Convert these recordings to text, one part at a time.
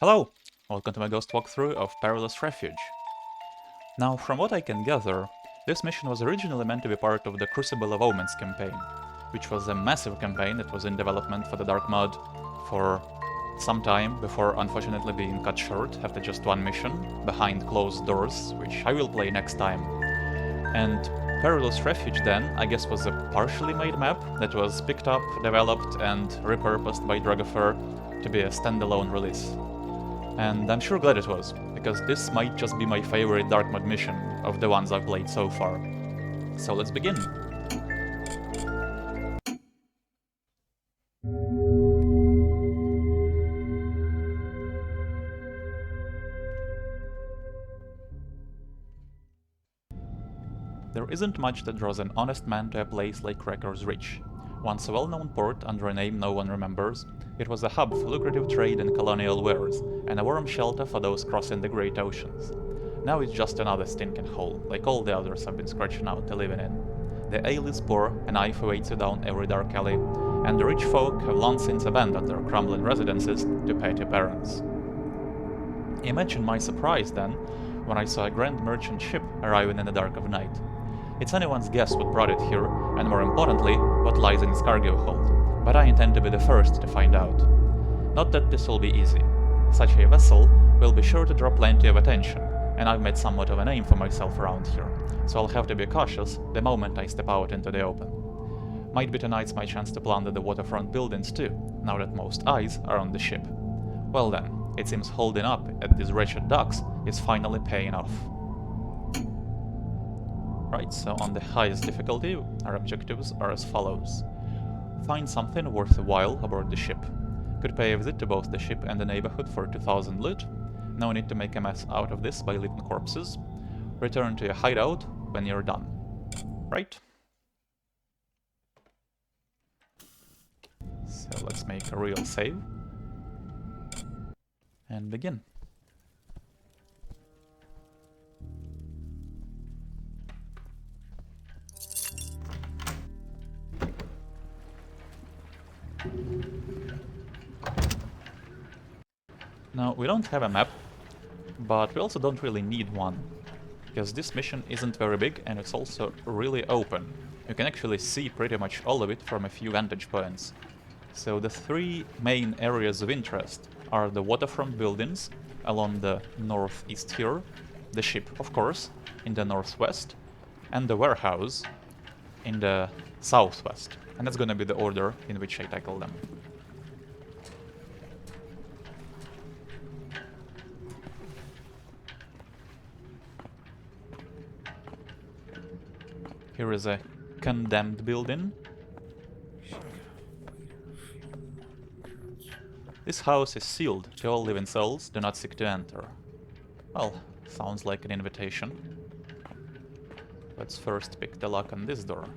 Hello! Welcome to my ghost walkthrough of Perilous Refuge. Now, from what I can gather, this mission was originally meant to be part of the Crucible of Omens campaign, which was a massive campaign that was in development for the Dark Mode for some time before unfortunately being cut short after just one mission, behind closed doors, which I will play next time. And Perilous Refuge then, I guess, was a partially made map that was picked up, developed, and repurposed by Dragofer to be a standalone release. And I'm sure glad it was, because this might just be my favorite Dark Mode mission of the ones I've played so far. So let's begin! There isn't much that draws an honest man to a place like Cracker's Ridge. Once a well-known port under a name no one remembers, it was a hub for lucrative trade in colonial wares, and a warm shelter for those crossing the great oceans. Now it's just another stinking hole, like all the others I've been scratching out to living in. The ale is poor, a knife awaits you down every dark alley, and the rich folk have long since abandoned their crumbling residences to petty barons. Imagine my surprise, then, when I saw a grand merchant ship arriving in the dark of night. It's anyone's guess what brought it here, and more importantly, what lies in its cargo hold, but I intend to be the first to find out. Not that this will be easy. Such a vessel will be sure to draw plenty of attention, and I've made somewhat of a name for myself around here, so I'll have to be cautious the moment I step out into the open. Might be tonight's my chance to plunder the waterfront buildings too, now that most eyes are on the ship. Well then, it seems holding up at these wretched docks is finally paying off. Right, so on the highest difficulty, our objectives are as follows. Find something worth a while aboard the ship. Could pay a visit to both the ship and the neighborhood for 2000 loot. No need to make a mess out of this by looting corpses. Return to your hideout when you're done. Right? So let's make a real save. And begin. Now, we don't have a map, but we also don't really need one, because this mission isn't very big and it's also really open. You can actually see pretty much all of it from a few vantage points. So the three main areas of interest are the waterfront buildings along the northeast here, the ship, of course, in the northwest, and the warehouse in the southwest. And that's gonna be the order in which I tackle them. Here is a condemned building. This house is sealed to all living souls, do not seek to enter. Well, sounds like an invitation. Let's first pick the lock on this door.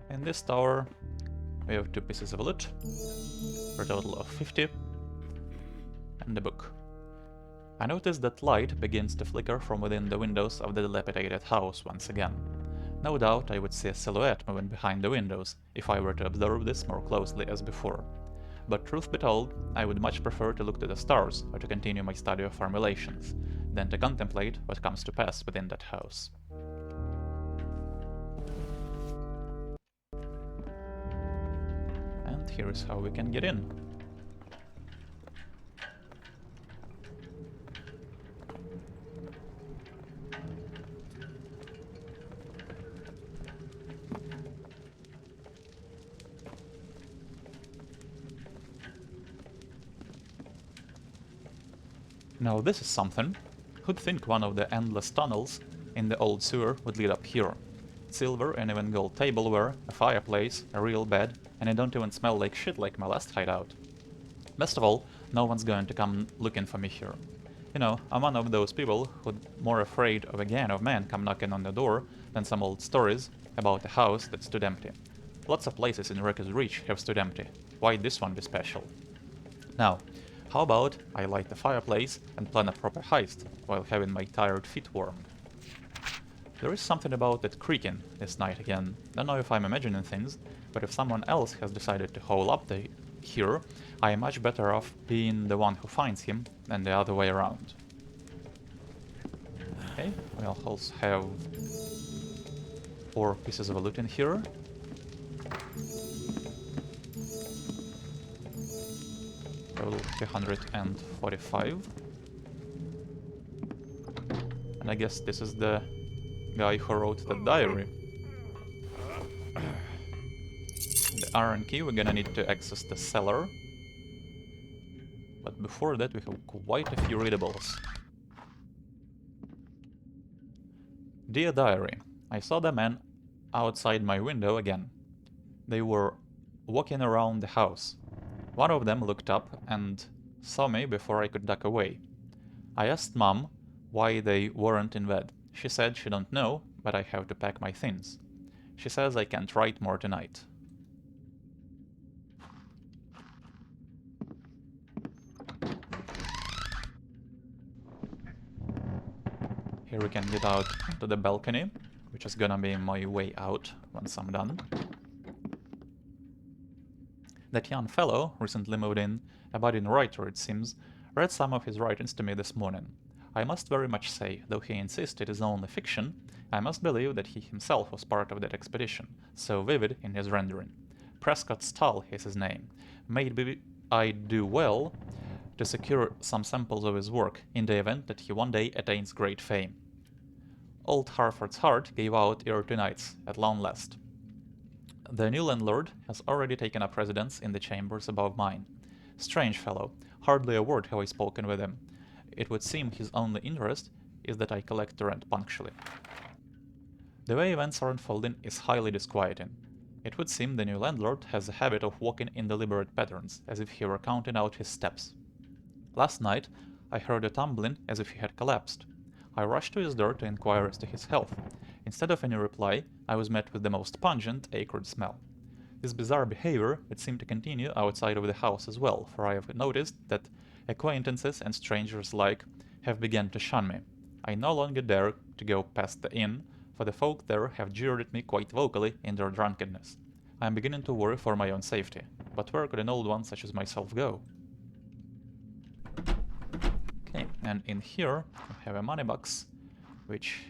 In this tower, we have 2 pieces of loot, for a total of 50, and a book. I noticed that light begins to flicker from within the windows of the dilapidated house once again. No doubt I would see a silhouette moving behind the windows if I were to observe this more closely as before. But truth be told, I would much prefer to look to the stars or to continue my study of formulations, than to contemplate what comes to pass within that house. And here is how we can get in. Now this is something. Who'd think one of the endless tunnels in the old sewer would lead up here? Silver and even gold tableware, a fireplace, a real bed, and I don't even smell like shit like my last hideout. Best of all, No one's going to come looking for me here. You know, I'm one of those people who're more afraid of a gang of men come knocking on the door than some old stories about a house that stood empty. Lots of places in Recker's Reach have stood empty. Why this one be special? Now, how about I light the fireplace and plan a proper heist while having my tired feet warmed? There is something about it creaking this night again. Don't know if I'm imagining things, but if someone else has decided to hole up here, I am much better off being the one who finds him than the other way around. Okay, we also have 4 pieces of loot in here. Total 345. And I guess this is the guy who wrote the diary. The iron key, we're gonna need to access the cellar. But before that we have quite a few readables. Dear Diary, I saw the men outside my window again. They were walking around the house. One of them looked up and saw me before I could duck away. I asked Mom why they weren't in bed. She said she don't know, but I have to pack my things. She says I can't write more tonight. Here we can get out to the balcony, which is gonna be my way out once I'm done. That young fellow recently moved in, a budding writer it seems, read some of his writings to me this morning. I must very much say, though he insists it is only fiction, I must believe that he himself was part of that expedition, so vivid in his rendering. Prescott Stull is his name. Maybe I'd do well to secure some samples of his work in the event that he one day attains great fame. Old Harford's heart gave out ere 2 nights, at long last. The new landlord has already taken up residence in the chambers above mine. Strange fellow, hardly a word have I spoken with him. It would seem his only interest is that I collect the rent punctually. The way events are unfolding is highly disquieting. It would seem the new landlord has a habit of walking in deliberate patterns, as if he were counting out his steps. Last night I heard a tumbling as if he had collapsed. I rushed to his door to inquire as to his health. Instead of any reply, I was met with the most pungent acrid smell. This bizarre behavior would seem to continue outside of the house as well, for I have noticed that acquaintances and strangers alike have begun to shun me. I no longer dare to go past the inn, for the folk there have jeered at me quite vocally in their drunkenness. I am beginning to worry for my own safety, but where could an old one such as myself go? Okay, and in here we have a money box, which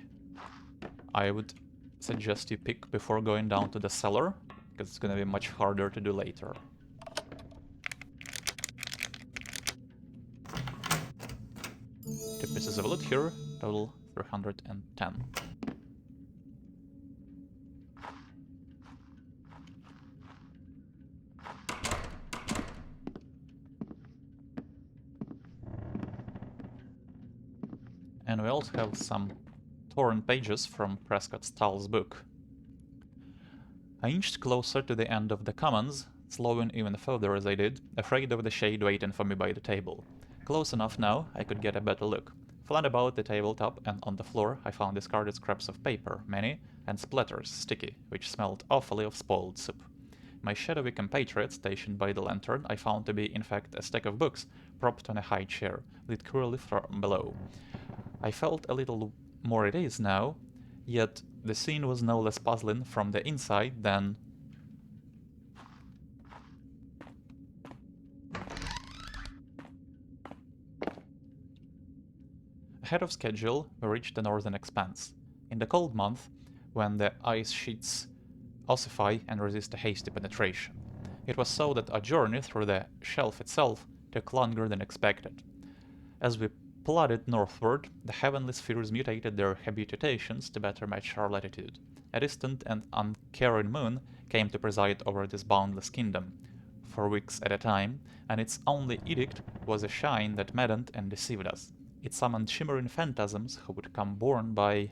I would suggest you pick before going down to the cellar, because it's gonna be much harder to do later. Two pieces of loot here, total 310. And we also have some torn pages from Prescott Stull's book. I inched closer to the end of the commons, slowing even further as I did, afraid of the shade waiting for me by the table. Close enough now, I could get a better look. Flat about the tabletop and on the floor I found discarded scraps of paper, many, and splatters, sticky, which smelled awfully of spoiled soup. My shadowy compatriot stationed by the lantern I found to be in fact a stack of books propped on a high chair, lit cruelly from below. I felt a little more at ease now, yet the scene was no less puzzling from the inside than... Ahead of schedule, we reached the northern expanse. In the cold month, when the ice sheets ossify and resist a hasty penetration. It was so that our journey through the shelf itself took longer than expected. As we plodded northward, the heavenly spheres mutated their habitations to better match our latitude. A distant and uncaring moon came to preside over this boundless kingdom, for weeks at a time, and its only edict was a shine that maddened and deceived us. It summoned shimmering phantasms who would come borne by...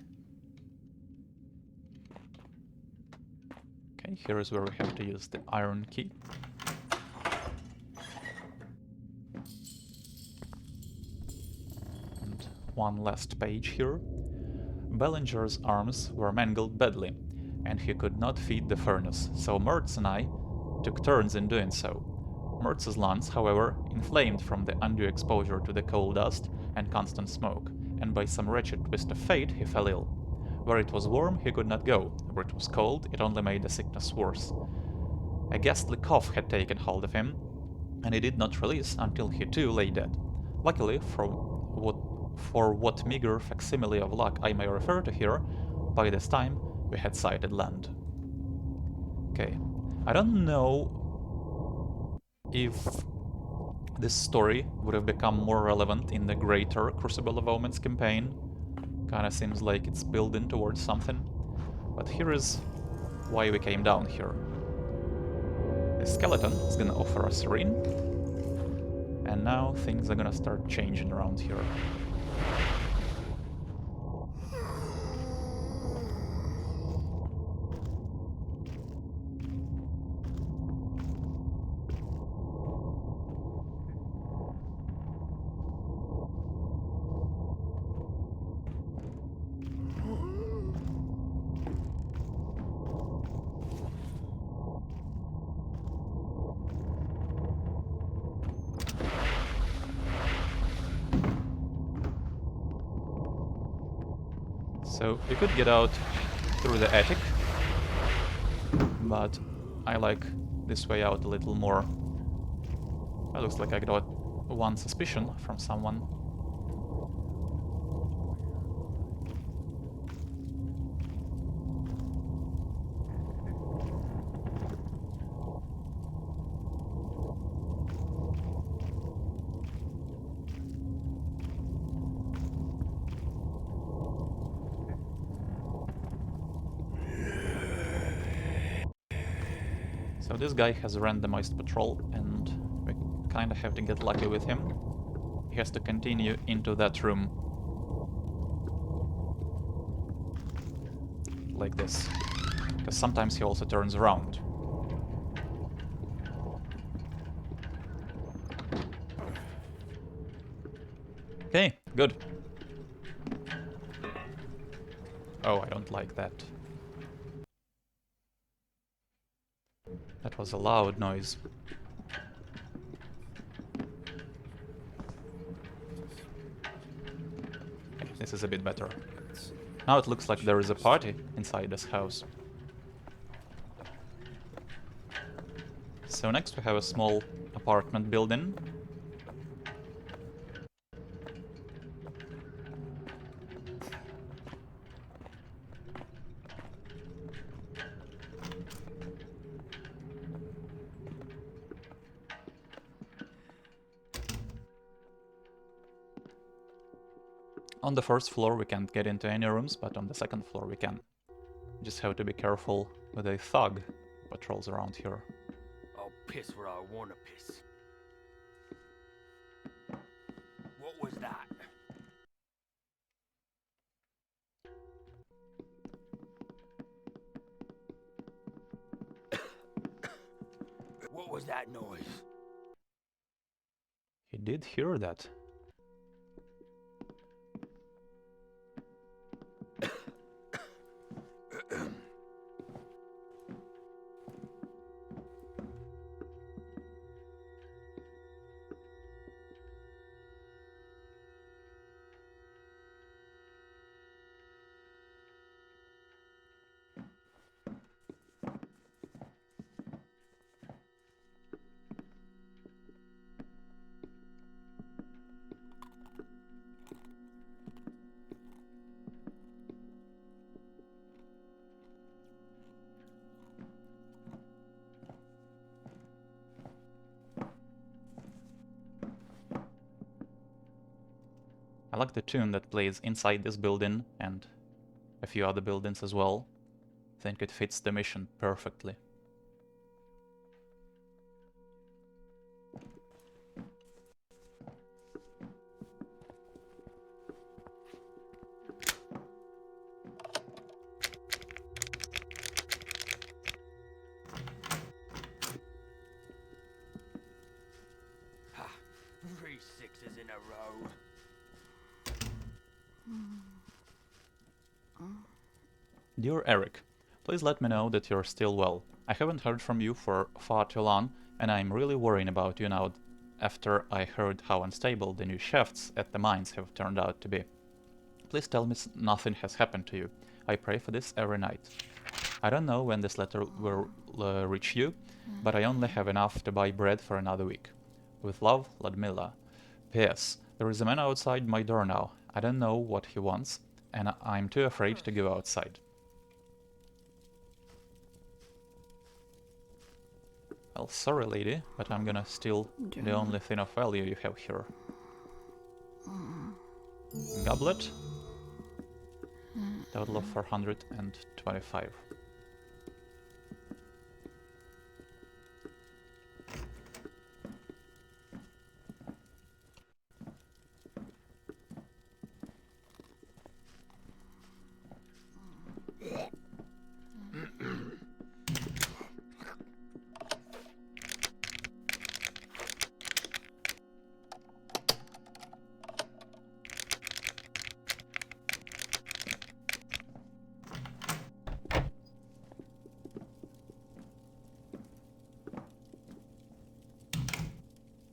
Okay, here is where we have to use the iron key. one last page here. Bellinger's arms were mangled badly, and he could not feed the furnace, so Mertz and I took turns in doing so. Mertz's lungs, however, inflamed from the undue exposure to the coal dust and constant smoke, and by some wretched twist of fate he fell ill. Where it was warm he could not go, where it was cold it only made the sickness worse. A ghastly cough had taken hold of him, and he did not release until he too lay dead. Luckily, for what meager facsimile of luck I may refer to here, by this time we had sighted land. Okay, I don't know if this story would have become more relevant in the greater Crucible of Omens campaign. Kinda seems like it's building towards something. But here is why we came down here. The skeleton is gonna offer us a ring, and now things are gonna start changing around here. So you could get out through the attic, but I like this way out a little more. It looks like I got one suspicion from someone. So this guy has a randomized patrol, and we kinda have to get lucky with him. He has to continue into that room. Like this. Because sometimes he also turns around. Okay, good. Oh, I don't like that. That was a loud noise. Okay, this is a bit better. Now it looks like there is a party inside this house. So next we have a small apartment building. On the first floor we can't get into any rooms, but on the second floor we can. Just have to be careful with a thug who patrols around here. I'll piss where I wanna piss. What was that? What was that noise? He did hear that. I like the tune that plays inside this building and a few other buildings as well. I think it fits the mission perfectly. Ha! 3 6s in a row. Dear Eric, please let me know that you're still well. I haven't heard from you for far too long, and I'm really worrying about you now after I heard how unstable the new shafts at the mines have turned out to be. Please tell me nothing has happened to you. I pray for this every night. I don't know when this letter will reach you, but I only have enough to buy bread for another week. With love, Ludmilla. P.S. There is a man outside my door now. I don't know what he wants, and I'm too afraid to go outside. Well, sorry, lady, but I'm gonna steal the only thing of value you have here. Goblet. Total of 425.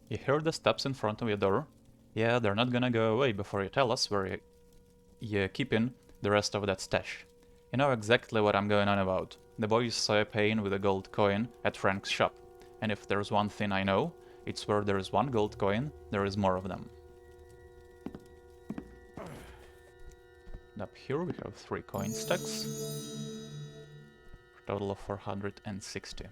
You heard the steps in front of your door? Yeah, they're not gonna go away before you tell us where you're keeping the rest of that stash. You know exactly what I'm going on about. The boys saw you paying with a gold coin at Frank's shop. And if there's one thing I know, it's where there is one gold coin, there is more of them. And up here we have 3 coin stacks. Total of 460.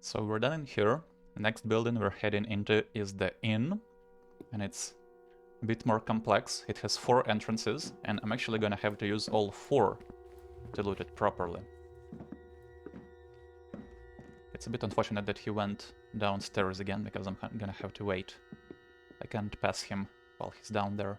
So we're done in here. The next building we're heading into is the inn, and it's a bit more complex. It has 4 entrances, and I'm actually gonna have to use all 4 to loot it properly. It's a bit unfortunate that he went downstairs again, because I'm gonna have to wait. I can't pass him while he's down there.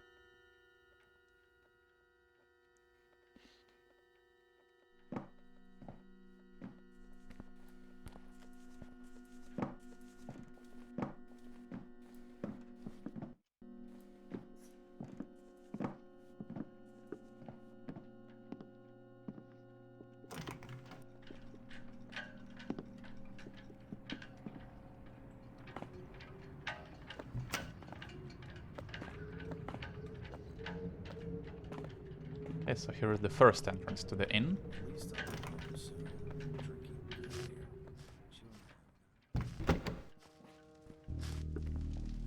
Okay, so here is the first entrance to the inn.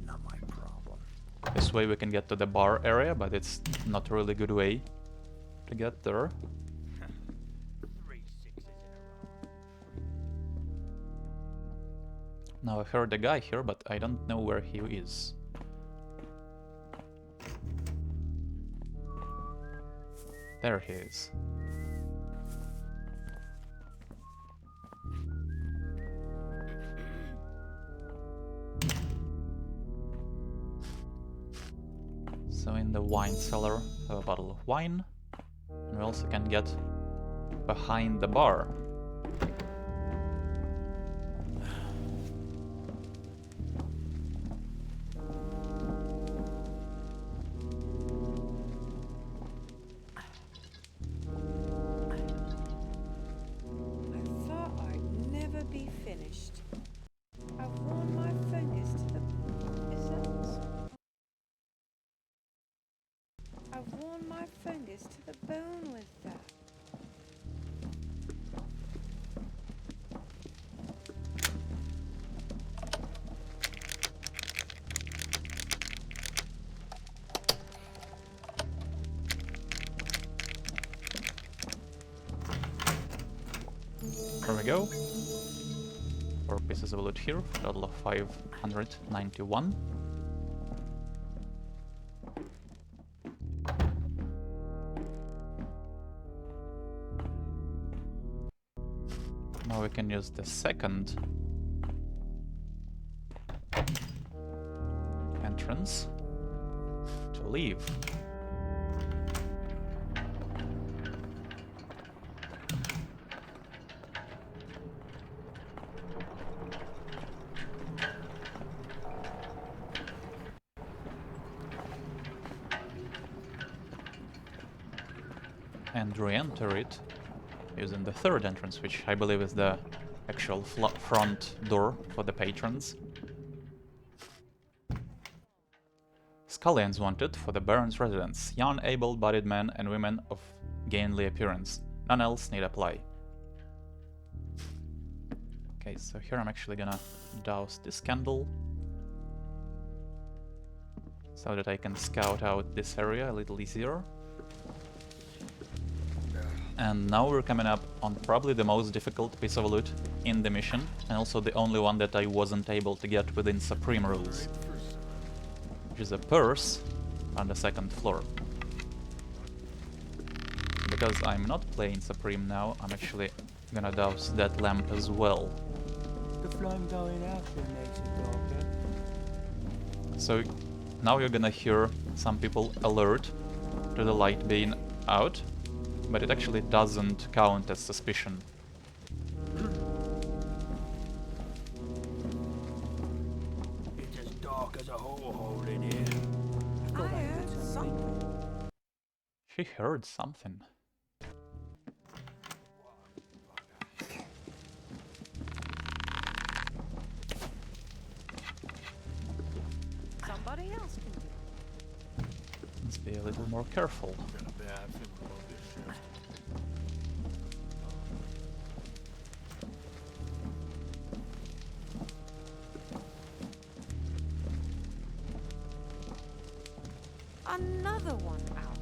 Not my problem. This way we can get to the bar area, but it's not a really good way to get there. 3 6s in a row. Now I heard a guy here, but I don't know where he is. There he is. So in the wine cellar, we have a bottle of wine, and we also can get behind the bar. There we go. 4 pieces of loot here, total of 591. can use the second entrance to leave. And re-enter it using the third entrance, which I believe is the actual front door for the patrons. Scullions wanted for the Baron's residence. Young, able-bodied men and women of gainly appearance. None else need apply. Okay, so here I'm actually gonna douse this candle so that I can scout out this area a little easier. And now we're coming up on probably the most difficult piece of loot in the mission, and also the only one that I wasn't able to get within Supreme rules, which is a purse on the second floor. Because I'm not playing Supreme now, I'm actually gonna douse that lamp as well. The flame going out there makes it darker. So now you're gonna hear some people alert to the light being out, but it actually doesn't count as suspicion. It's as dark as a hole in here. I heard something. She heard something. Somebody else can do it. Let's be a little more careful. Another one out.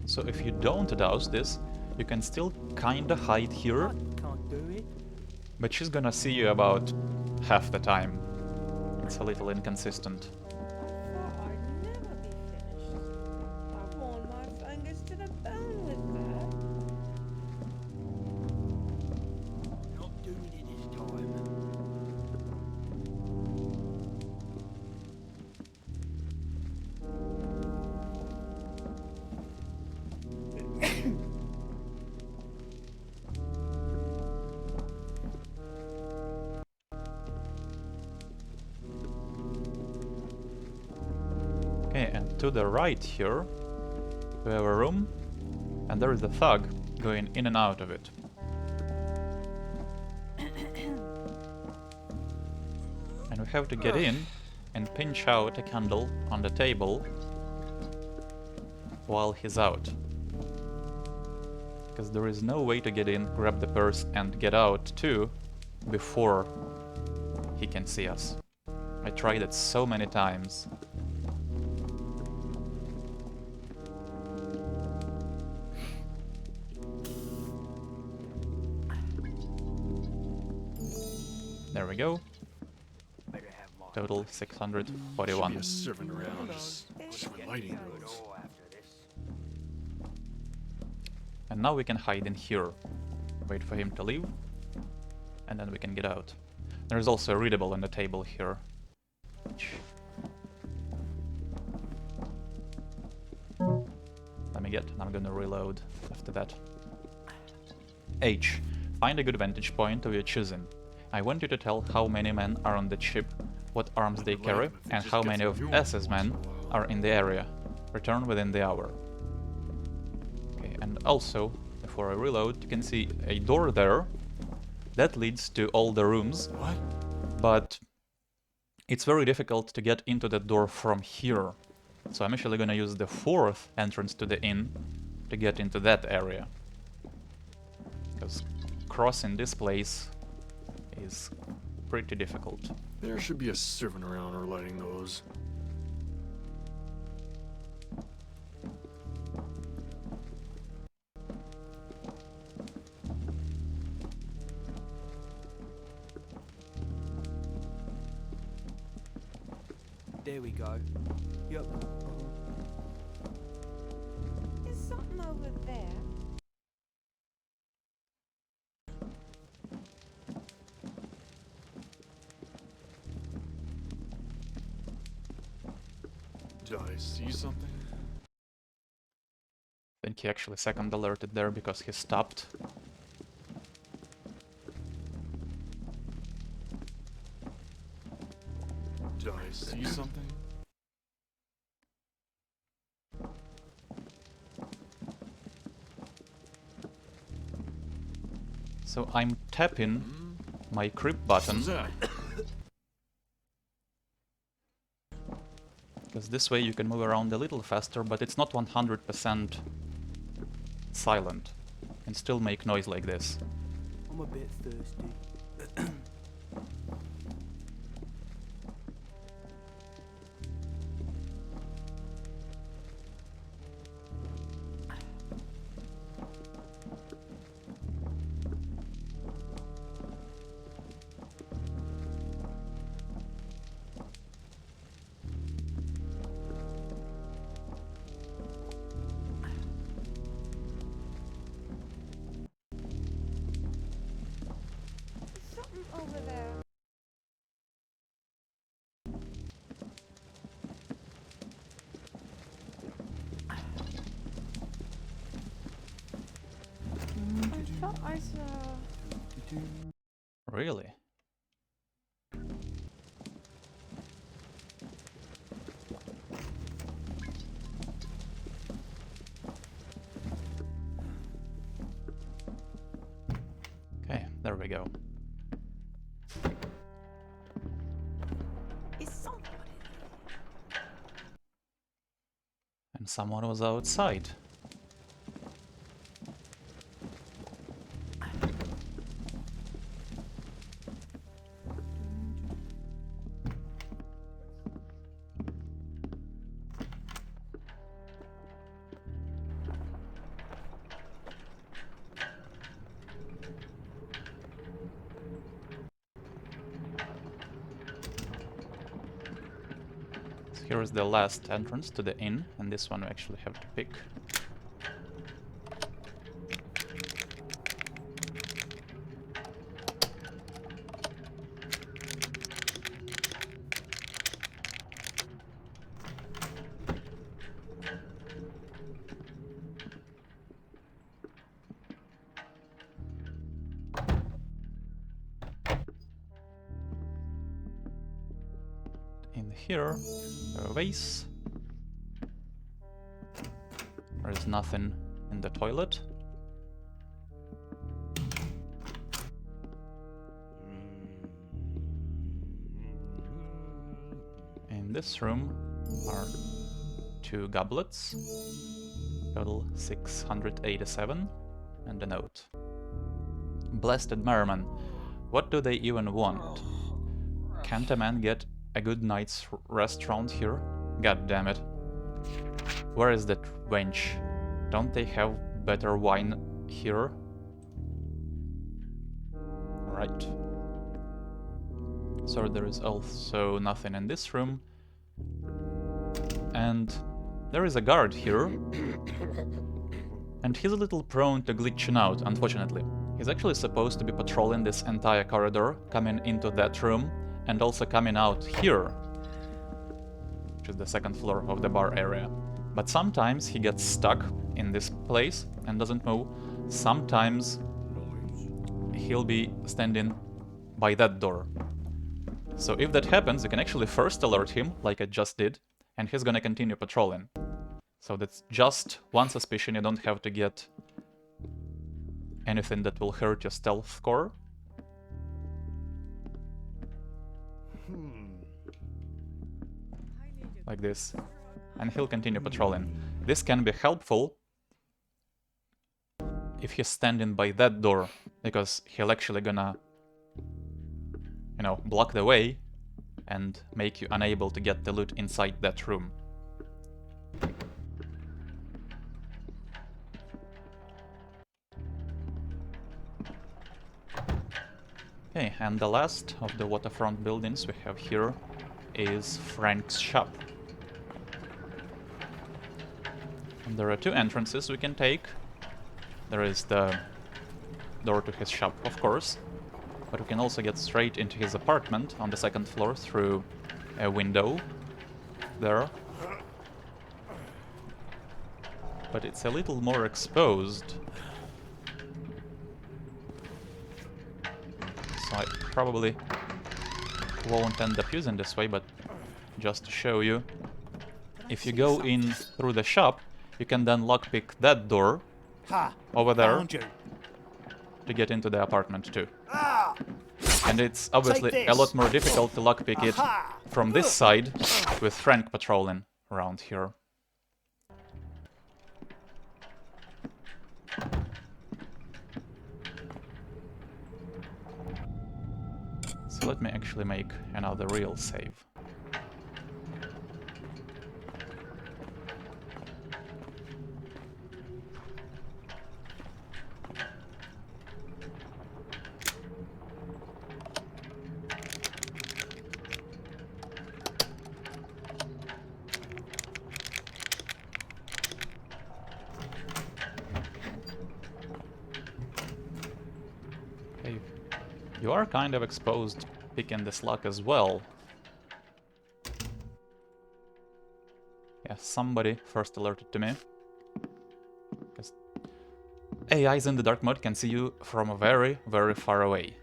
So if you don't douse this, you can still kinda hide here, Can't do it. but she's gonna see you about half the time. It's a little inconsistent. Thought I'd never be finished. I've worn my fingers to the bone with that. Not doing it this time. Okay, and to the right here, we have a room, and there is a thug going in and out of it. And we have to get in and pinch out a candle on the table while he's out. Because there is no way to get in, grab the purse, and get out too before he can see us. I tried it so many times. There we go. Better have my Total 641. Be a servant around, just lighting those. door after this. And now we can hide in here. Wait for him to leave. And then we can get out. There's also a readable on the table here. Let me get, and I'm gonna reload after that. H. Find a good vantage point of your choosing. I want you to tell how many men are on the ship, what arms they carry, and how many of S's men are in the area. Return within the hour. Okay, and also, before I reload, you can see a door there. That leads to all the rooms, What? but it's very difficult to get into that door from here. So I'm actually gonna use the fourth entrance to the inn to get into that area. Because crossing this place is pretty difficult. There should be a servant around or lighting those. There we go. Yup. There's something over there. Did I see something? I think he actually second alerted there because he stopped. Did I see something? So I'm tapping my creep button, What's that? because this way you can move around a little faster, but it's not 100% silent, and still make noise like this. I'm a bit thirsty. There's something over there. I thought I saw. Really? Okay, there we go. Is somebody And someone was outside. So here is the last entrance to the inn, and this one we actually have to pick. In here, a vase. There is nothing in the toilet. In this room are 2 goblets, total 687, and a note. Blasted merman, what do they even want? Can't a man get a good night's rest round here? God damn it. Where is that wench? Don't they have better wine here? Right. So there is also nothing in this room. And there is a guard here. And he's a little prone to glitching out, unfortunately. He's actually supposed to be patrolling this entire corridor, coming into that room, and also coming out here, which is the second floor of the bar area. But sometimes he gets stuck in this place and doesn't move. Sometimes he'll be standing by that door. So if that happens, you can actually first alert him, like I just did, and he's gonna continue patrolling. So that's just one suspicion, you don't have to get anything that will hurt your stealth score. Like this. And he'll continue patrolling. This can be helpful if he's standing by that door, because he'll actually gonna you know, block the way and make you unable to get the loot inside that room. Okay, and the last of the waterfront buildings we have here is Frank's shop. And there are two entrances we can take. There is the door to his shop, of course, but we can also get straight into his apartment on the second floor through a window there. But it's a little more exposed. So I probably won't end up using this way, but just to show you, if you go in through the shop, you can then lockpick that door over there to get into the apartment too. And it's obviously a lot more difficult to lockpick it from this side with Frank patrolling around here. So let me actually make another real save. Okay, you are kind of exposed picking this lock as well. Yeah, somebody first alerted to me. Because AIs in the dark mode can see you from very, very far away.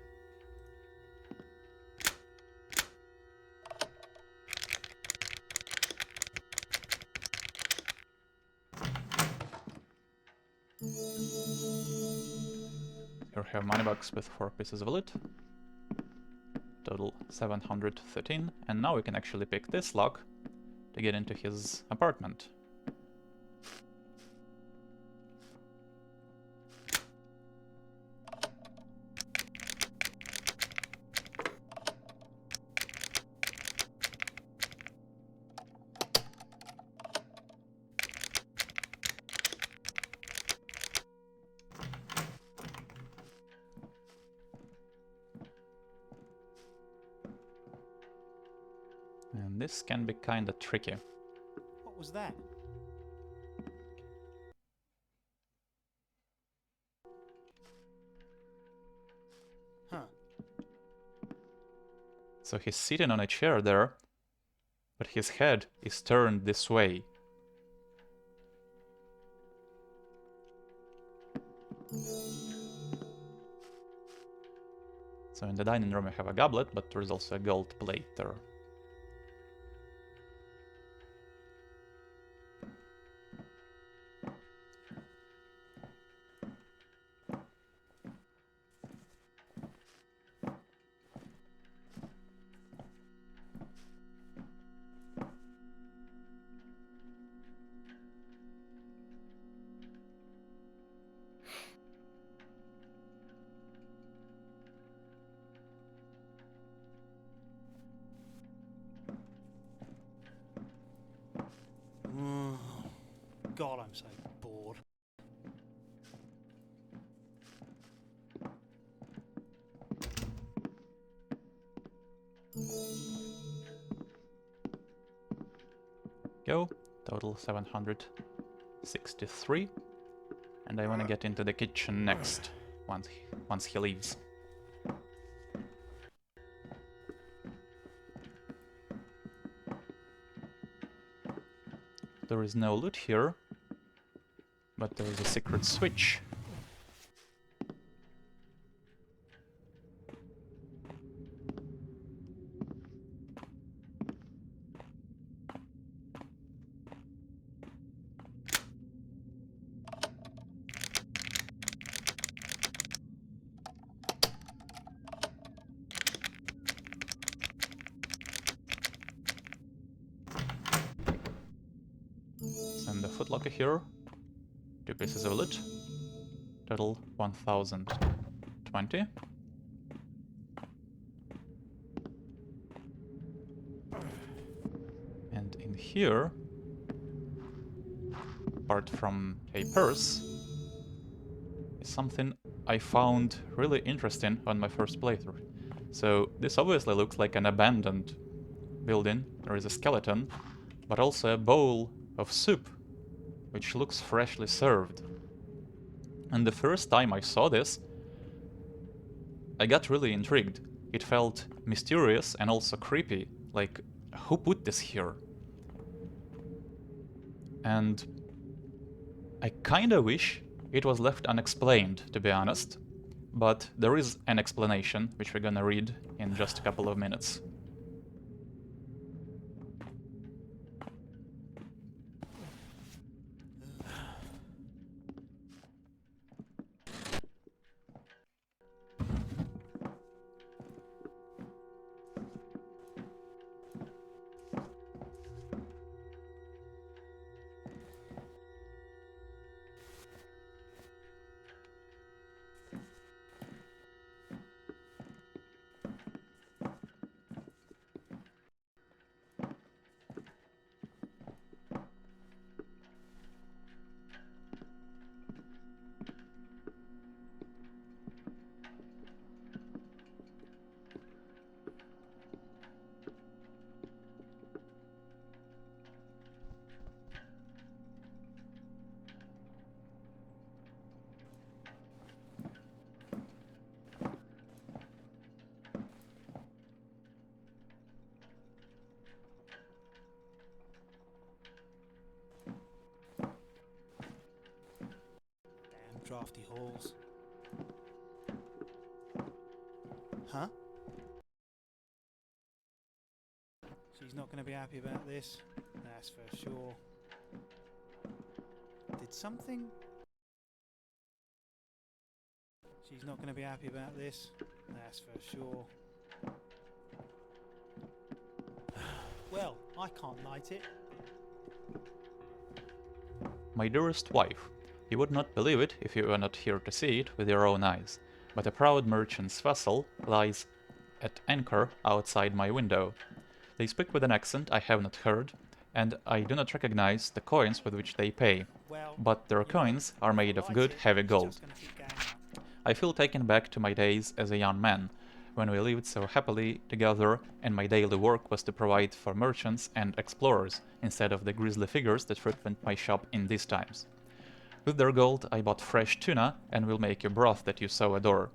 Here we have money box with 4 pieces of loot. Total 713, and now we can actually pick this lock to get into his apartment. And this can be kinda tricky. What was that? Huh. So he's sitting on a chair there, but his head is turned this way. So in the dining room we have a goblet, but there is also a gold plate there. God, I'm so bored. Go, total 763. And I want to get into the kitchen next, once he leaves. There is no loot here, but there is a secret switch. Send the footlocker here. 2 pieces of loot. Total 1020. here, apart from a purse, is something I found really interesting on my first playthrough. So this obviously looks like an abandoned building. There is a skeleton, but also a bowl of soup, which looks freshly served. And the first time I saw this, I got really intrigued. It felt mysterious and also creepy, like, who put this here? And I kinda wish it was left unexplained, to be honest, but there is an explanation, which we're gonna read in just a couple of minutes. Damn drafty halls. Huh? She's not going to be happy about this. That's for sure. Did something... She's not going to be happy about this. That's for sure. Well, I can't light it. My dearest wife, you would not believe it if you were not here to see it with your own eyes, but a proud merchant's vessel lies at anchor outside my window. They speak with an accent I have not heard, and I do not recognize the coins with which they pay, Well, but their coins are made of good, heavy gold. I feel taken back to my days as a young man, when we lived so happily together and my daily work was to provide for merchants and explorers, instead of the grisly figures that frequent my shop in these times. With their gold I bought fresh tuna and will make you broth that you so adore.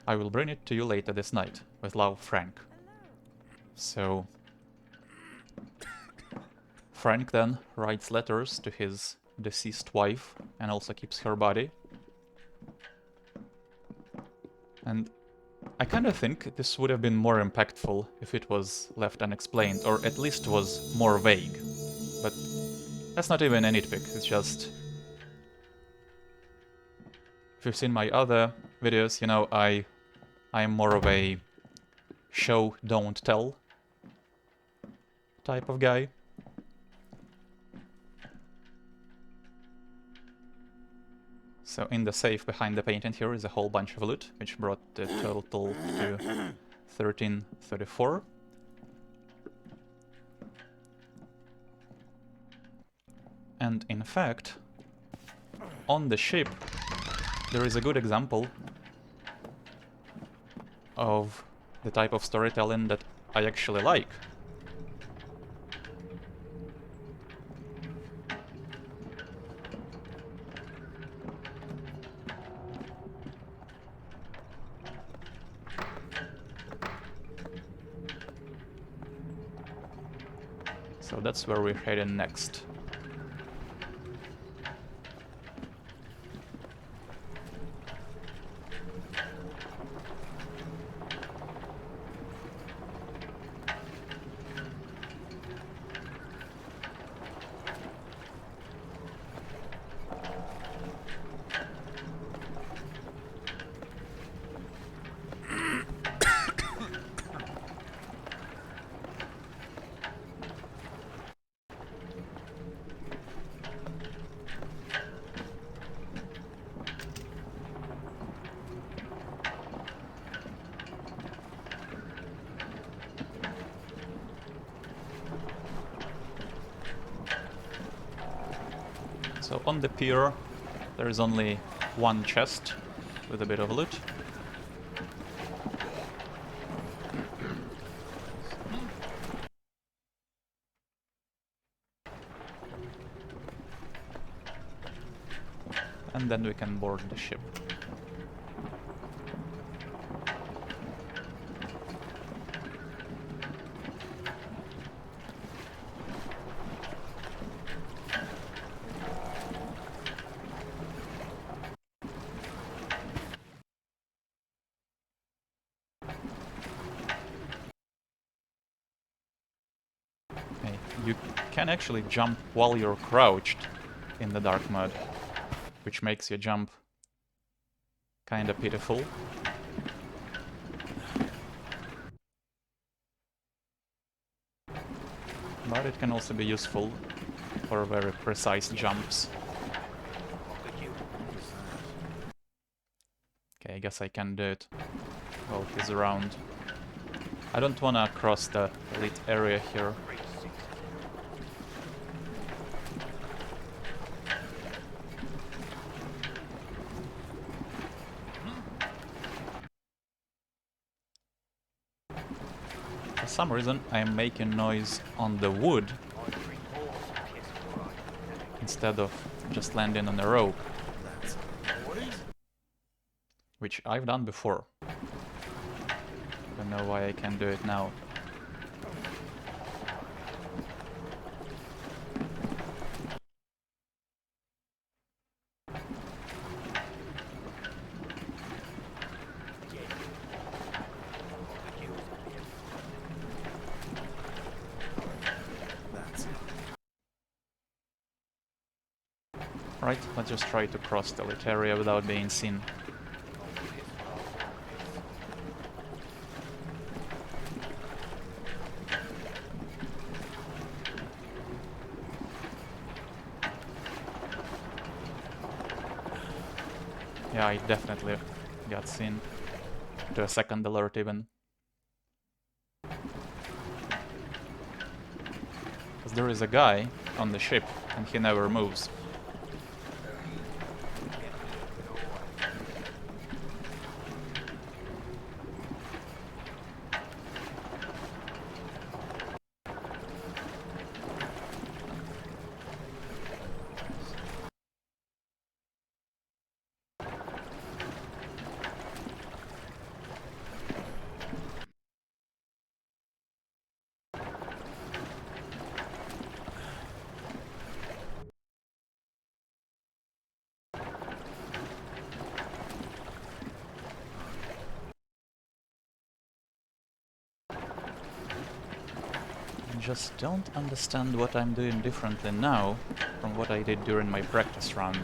I will bring it to you later this night. With love, Frank. So... Frank then writes letters to his deceased wife and also keeps her body. And I kind of think this would have been more impactful if it was left unexplained, or at least was more vague. But that's not even a nitpick, it's just... If you've seen my other videos, you know I'm more of a show, don't tell type of guy. So in the safe behind the painting here is a whole bunch of loot, which brought the total to 1334. And in fact, on the ship, there is a good example of the type of storytelling that I actually like. So that's where we're heading next. So on the pier there is only one chest with a bit of loot. And then we can board the ship. Hey, you can actually jump while you're crouched in the dark mode, which makes your jump kinda pitiful. But it can also be useful for very precise jumps. Okay, I guess I can do it while he's around. I don't wanna cross the elite area here. For some reason, I am making noise on the wood instead of just landing on a rope, which I've done before. Don't know why I can't do it now. Right, let's just try to cross the lit area without being seen. Yeah, I definitely got seen. To a second alert even. Because there is a guy on the ship and he never moves. Just don't understand what I'm doing differently now from what I did during my practice run.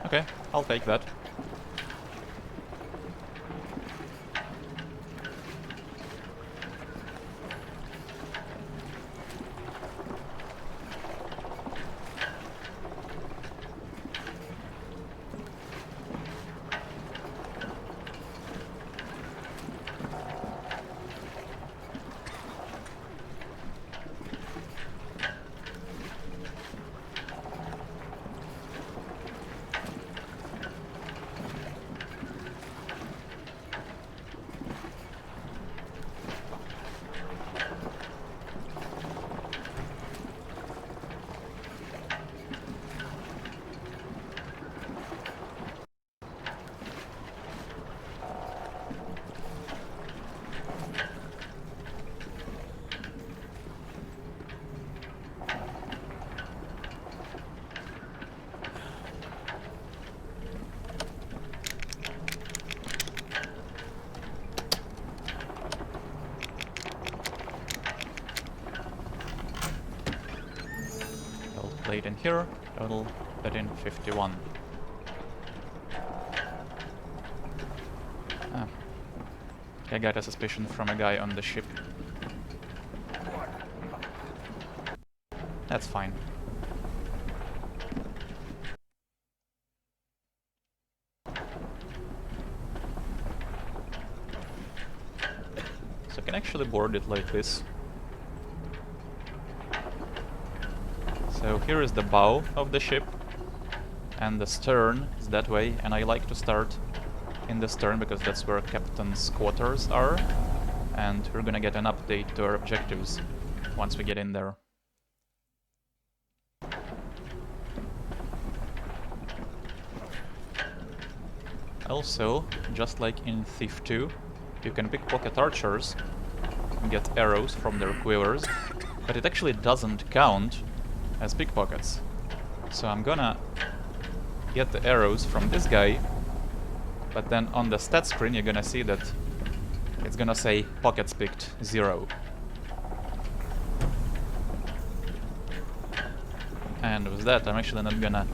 Okay, I'll take that. calculate in here, total 1351. Ah. I got a suspicion from a guy on the ship. That's fine. So I can actually board it like this. So here is the bow of the ship, and the stern is that way, and I like to start in the stern because that's where captain's quarters are, and we're gonna get an update to our objectives once we get in there. Also, just like in Thief 2, you can pickpocket archers and get arrows from their quivers, but it actually doesn't count as pickpockets. So I'm gonna get the arrows from this guy, but then on the stat screen you're gonna see that it's gonna say pockets picked 0. And with that I'm actually not gonna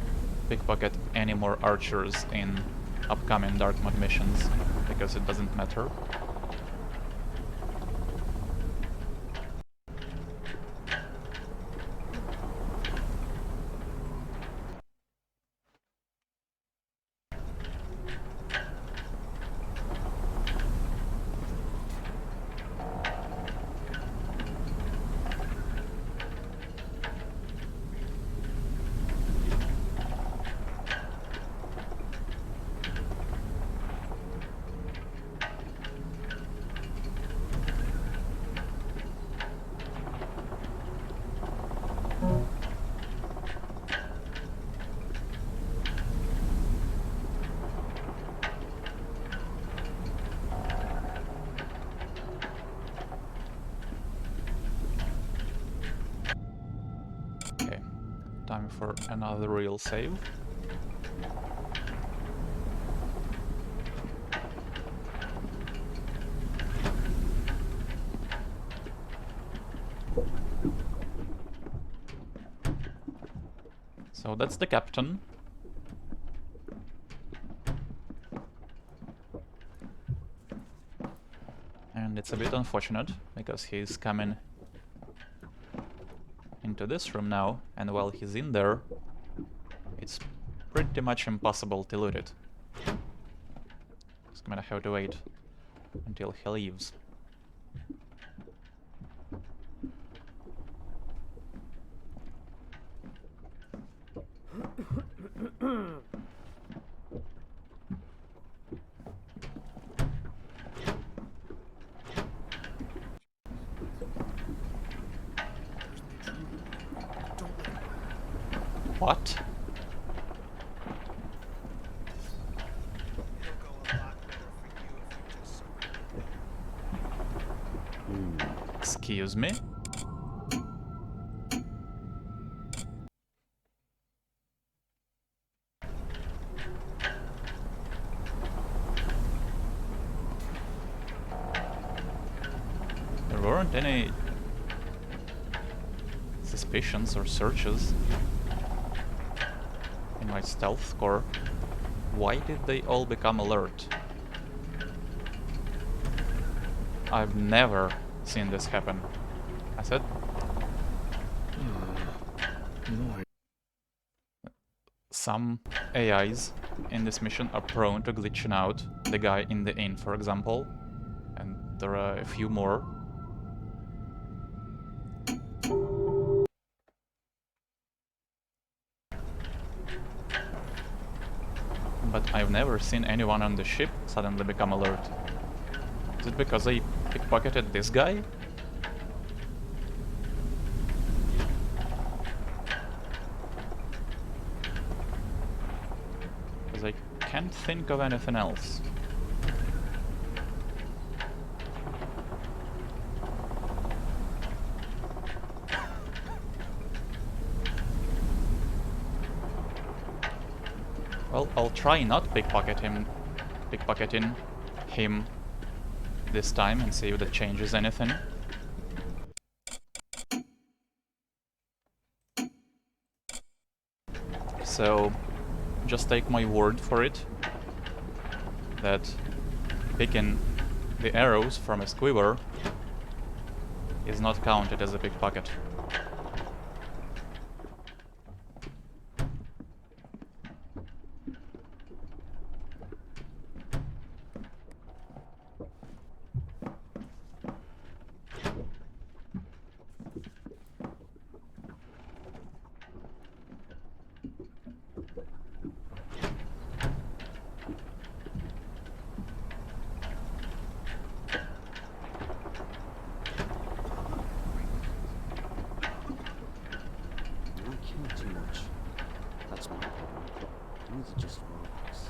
pickpocket any more archers in upcoming dark mode missions, because it doesn't matter. Time for another real save. So that's the captain. And it's a bit unfortunate because he's coming into this room now, and while he's in there, it's pretty much impossible to loot it. Just gonna have to wait until he leaves. What? It'll go a lot better for you if you just surrender. Excuse me? There weren't any suspicions or searches in my stealth score. Why did they all become alert? I've never seen this happen. I said No, some AIs in this mission are prone to glitching out. The guy in the inn, for example, and there are a few more. But I've never seen anyone on the ship suddenly become alert. Is it because I pickpocketed this guy? Because I can't think of anything else. Well, I'll try not pickpocketing him this time and see if that changes anything. So just take my word for it that picking the arrows from a squiver is not counted as a pickpocket. I care too much. That's my problem. I need to just relax.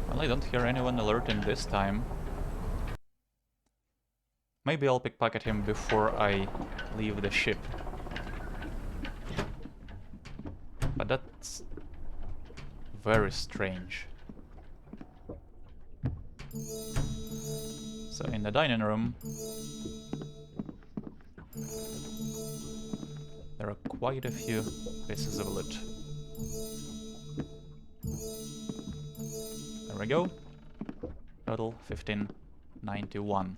Well, I don't hear anyone alerting this time. Maybe I'll pickpocket him before I leave the ship. But that's very strange. So in the dining room there are quite a few pieces of loot. There we go. Total 1591.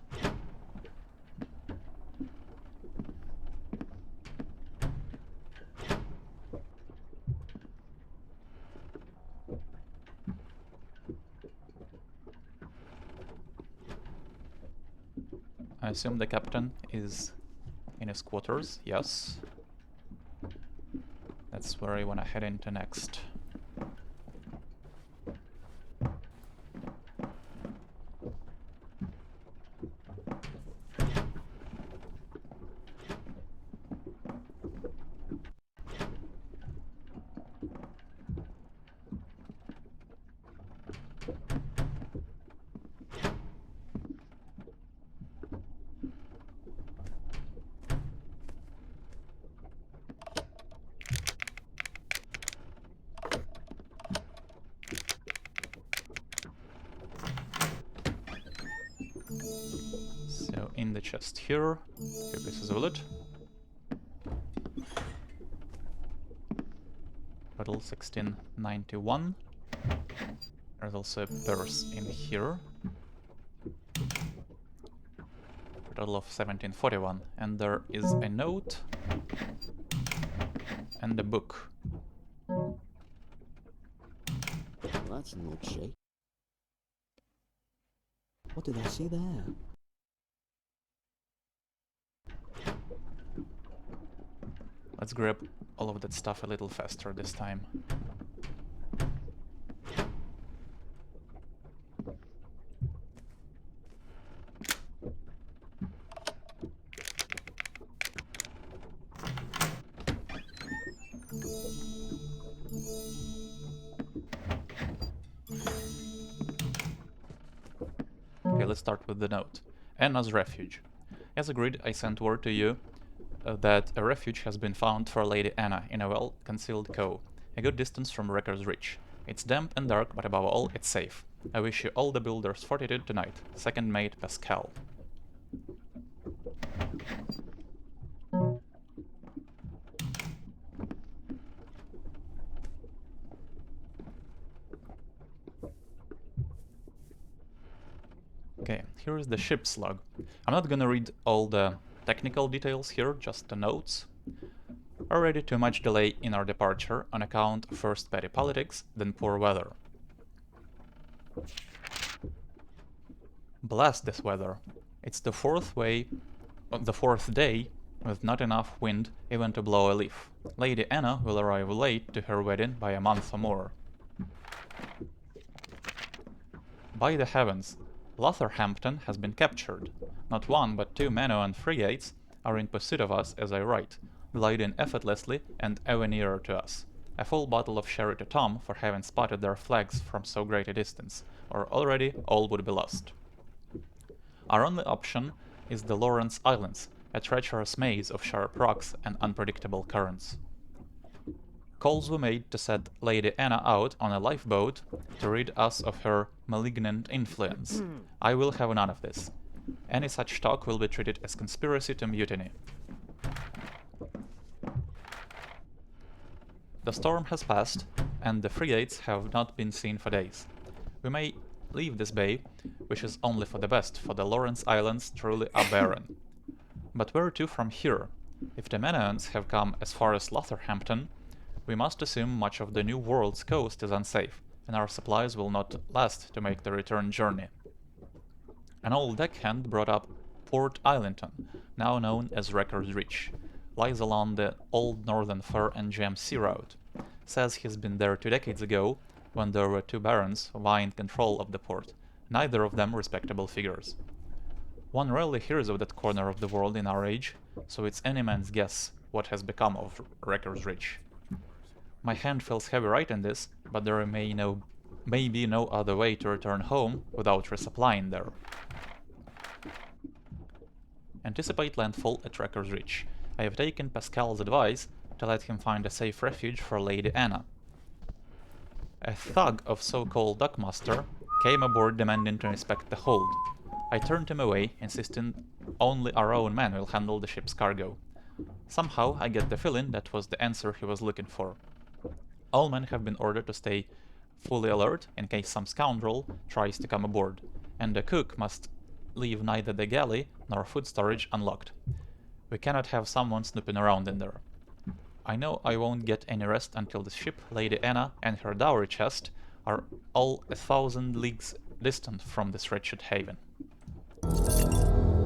I assume the captain is in his quarters, yes. That's where I wanna head into next. So in the chest here, few pieces of loot. Total 1691. There's also a purse in here. Total of 1741. And there is a note and a book. Well, that's an odd shape. What did I see there? Let's grab all of that stuff a little faster this time. Okay, let's start with the note. Anna's Refuge. As agreed, I sent word to you that a refuge has been found for Lady Anna in a well-concealed cove, a good distance from Wrecker's Reach. It's damp and dark, but above all, it's safe. I wish you all the builder's fortitude tonight. Second mate Pascal. Okay, here is the ship's log. I'm not gonna read all the technical details here, just the notes. Already too much delay in our departure on account of first petty politics, then poor weather. Blast this weather. It's the fourth day with not enough wind even to blow a leaf. Lady Anna will arrive late to her wedding by a month or more. By the heavens, Rotherhampton has been captured. Not one but two Minoan frigates are in pursuit of us as I write, gliding effortlessly and ever nearer to us. A full bottle of sherry to Tom for having spotted their flags from so great a distance, or already all would be lost. Our only option is the Lawrence Islands, a treacherous maze of sharp rocks and unpredictable currents. Calls were made to set Lady Anna out on a lifeboat to rid us of her malignant influence. I will have none of this. Any such talk will be treated as conspiracy to mutiny. The storm has passed, and the frigates have not been seen for days. We may leave this bay, which is only for the best, for the Lawrence Islands truly are barren. But where to from here? If the Manaans have come as far as Rotherhampton, we must assume much of the New World's coast is unsafe, and our supplies will not last to make the return journey. An old deckhand brought up Port Islington, now known as Wrecker's Reach, lies along the old northern fur and jam sea route. Says he's been there 2 decades ago, when there were 2 barons vying control of the port, neither of them respectable figures. One rarely hears of that corner of the world in our age, so it's any man's guess what has become of Wrecker's Reach. My hand feels heavy writing this, but there may be no other way to return home without resupplying there. Anticipate landfall at Wrecker's Reach. I have taken Pascal's advice to let him find a safe refuge for Lady Anna. A thug of so-called dockmaster came aboard demanding to inspect the hold. I turned him away, insisting only our own men will handle the ship's cargo. Somehow I get the feeling that was the answer he was looking for. All men have been ordered to stay fully alert in case some scoundrel tries to come aboard, and the cook must leave neither the galley nor food storage unlocked. We cannot have someone snooping around in there. I know I won't get any rest until the ship, Lady Anna, and her dowry chest are all 1,000 leagues distant from this wretched haven.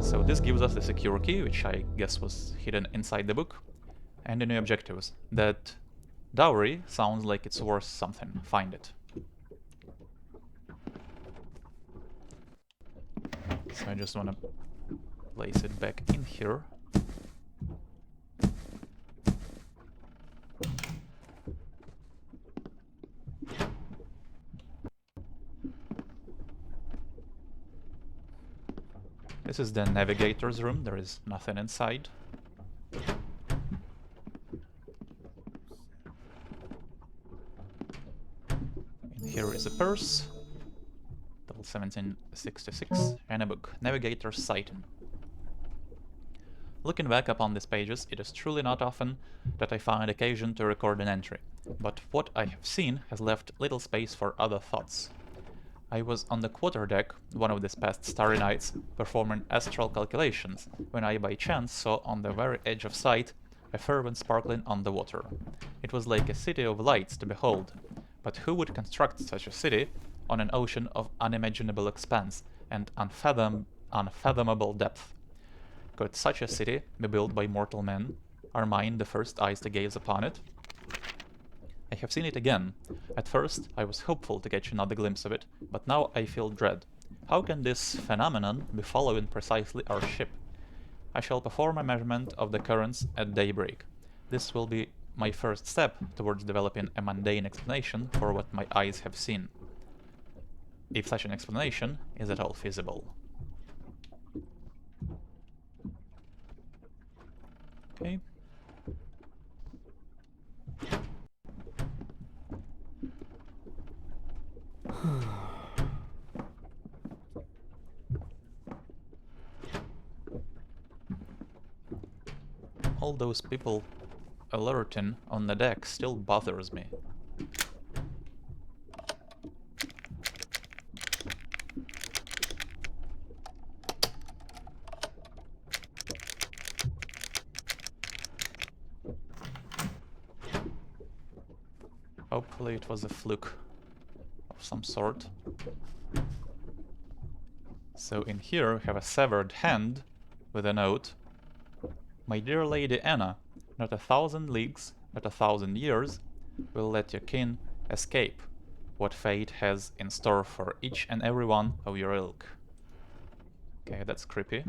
So this gives us the secure key, which I guess was hidden inside the book, and the new objectives. That dowry sounds like it's worth something. Find it. So I just want to place it back in here. This is the navigator's room, there is nothing inside. In here is a purse, double 1766, and a book, Navigator's Sighting. Looking back upon these pages, it is truly not often that I find occasion to record an entry, but what I have seen has left little space for other thoughts. I was on the quarterdeck one of these past starry nights, performing astral calculations, when I by chance saw on the very edge of sight a fervent sparkling on the water. It was like a city of lights to behold, but who would construct such a city on an ocean of unimaginable expanse and unfathomable depth? Could such a city be built by mortal men? Are mine the first eyes to gaze upon it? I have seen it again. At first, I was hopeful to catch another glimpse of it, but now I feel dread. How can this phenomenon be following precisely our ship? I shall perform a measurement of the currents at daybreak. This will be my first step towards developing a mundane explanation for what my eyes have seen. If such an explanation is at all feasible. Okay. All those people alerting on the deck still bothers me. Hopefully it was a fluke of some sort. So in here we have a severed hand with a note. My dear Lady Anna, not 1,000 leagues, but 1,000 years will let your kin escape what fate has in store for each and every one of your ilk. Okay, that's creepy.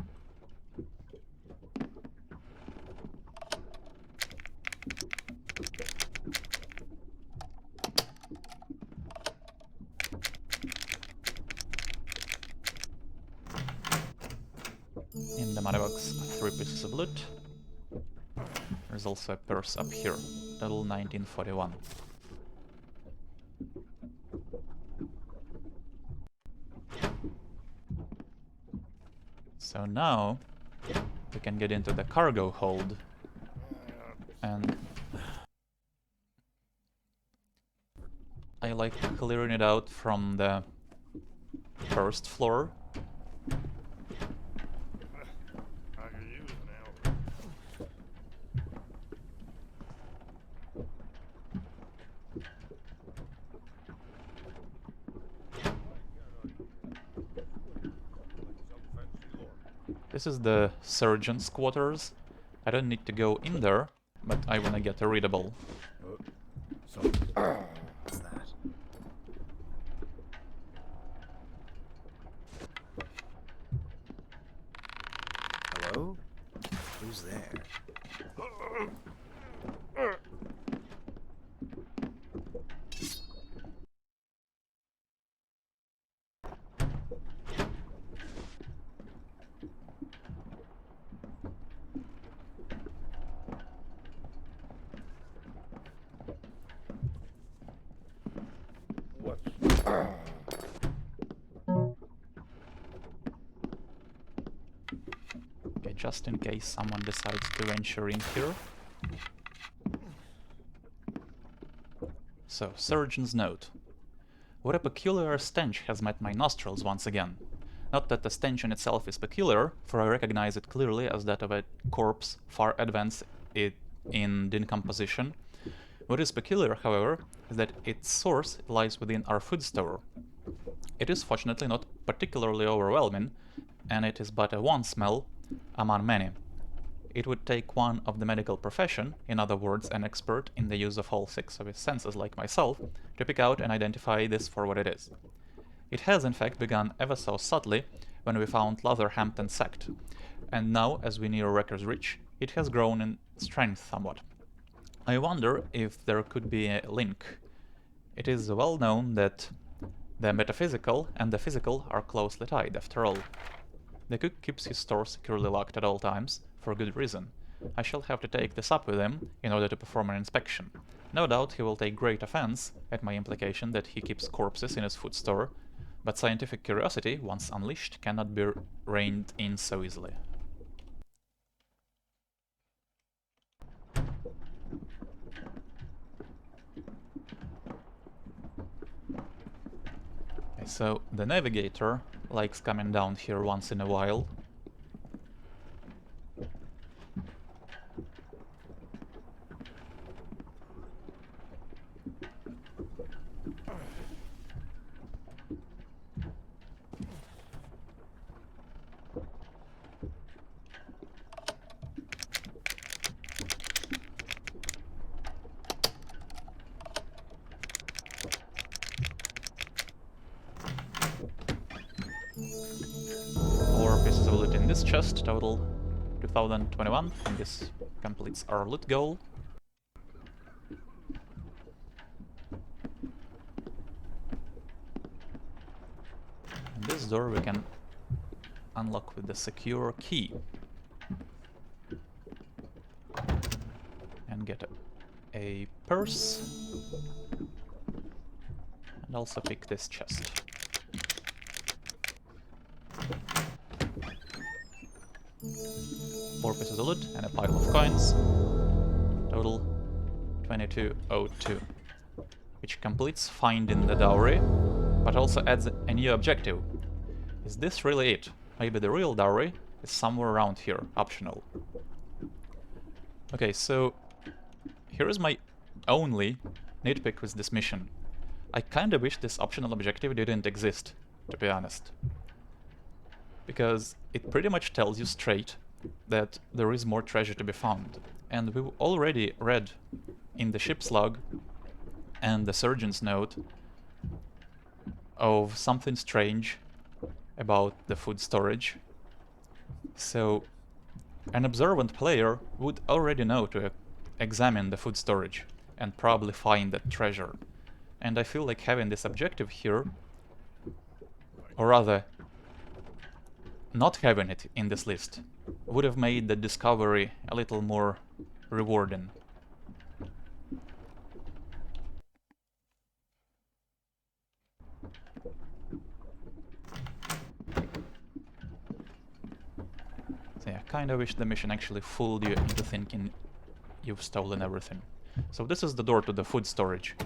In the money box, 3 pieces of loot. There's also a purse up here. Total 1941. So now we can get into the cargo hold and I like clearing it out from the first floor. I could use an hour. This is the surgeon's quarters. I don't need to go in there, but I wanna get a readable. What's that? Hello? Who's there? Okay, just in case someone decides to venture in here. So, surgeon's note. What a peculiar stench has met my nostrils once again. Not that the stench in itself is peculiar, for I recognize it clearly as that of a corpse far advanced in decomposition. What is peculiar, however, is that its source lies within our food store. It is fortunately not particularly overwhelming, and it is but a one smell among many. It would take one of the medical profession, in other words an expert in the use of all 6 of his senses like myself, to pick out and identify this for what it is. It has in fact begun ever so subtly when we found Rotherhampton sect, and now as we near Wrecker's Reach, it has grown in strength somewhat. I wonder if there could be a link. It is well known that the metaphysical and the physical are closely tied, after all. The cook keeps his store securely locked at all times, for good reason. I shall have to take this up with him in order to perform an inspection. No doubt he will take great offense at my implication that he keeps corpses in his food store, but scientific curiosity, once unleashed, cannot be reined in so easily. Okay, so the navigator likes coming down here once in a while. This chest, total 2021, and this completes our loot goal. And this door we can unlock with the secure key. And get a purse. And also pick this chest. Four pieces of loot and a pile of coins. Total 2202. Which completes finding the dowry, but also adds a new objective. Is this really it? Maybe the real dowry is somewhere around here, optional. Okay, so here is my only nitpick with this mission. I kinda wish this optional objective didn't exist, to be honest. Because it pretty much tells you straight that there is more treasure to be found. And we've already read in the ship's log and the surgeon's note of something strange about the food storage. So an observant player would already know to examine the food storage and probably find that treasure. And I feel like having this objective here, or rather not having it in this list would have made the discovery a little more rewarding. So yeah, kinda wish the mission actually fooled you into thinking you've stolen everything. So this is the door to the food storage,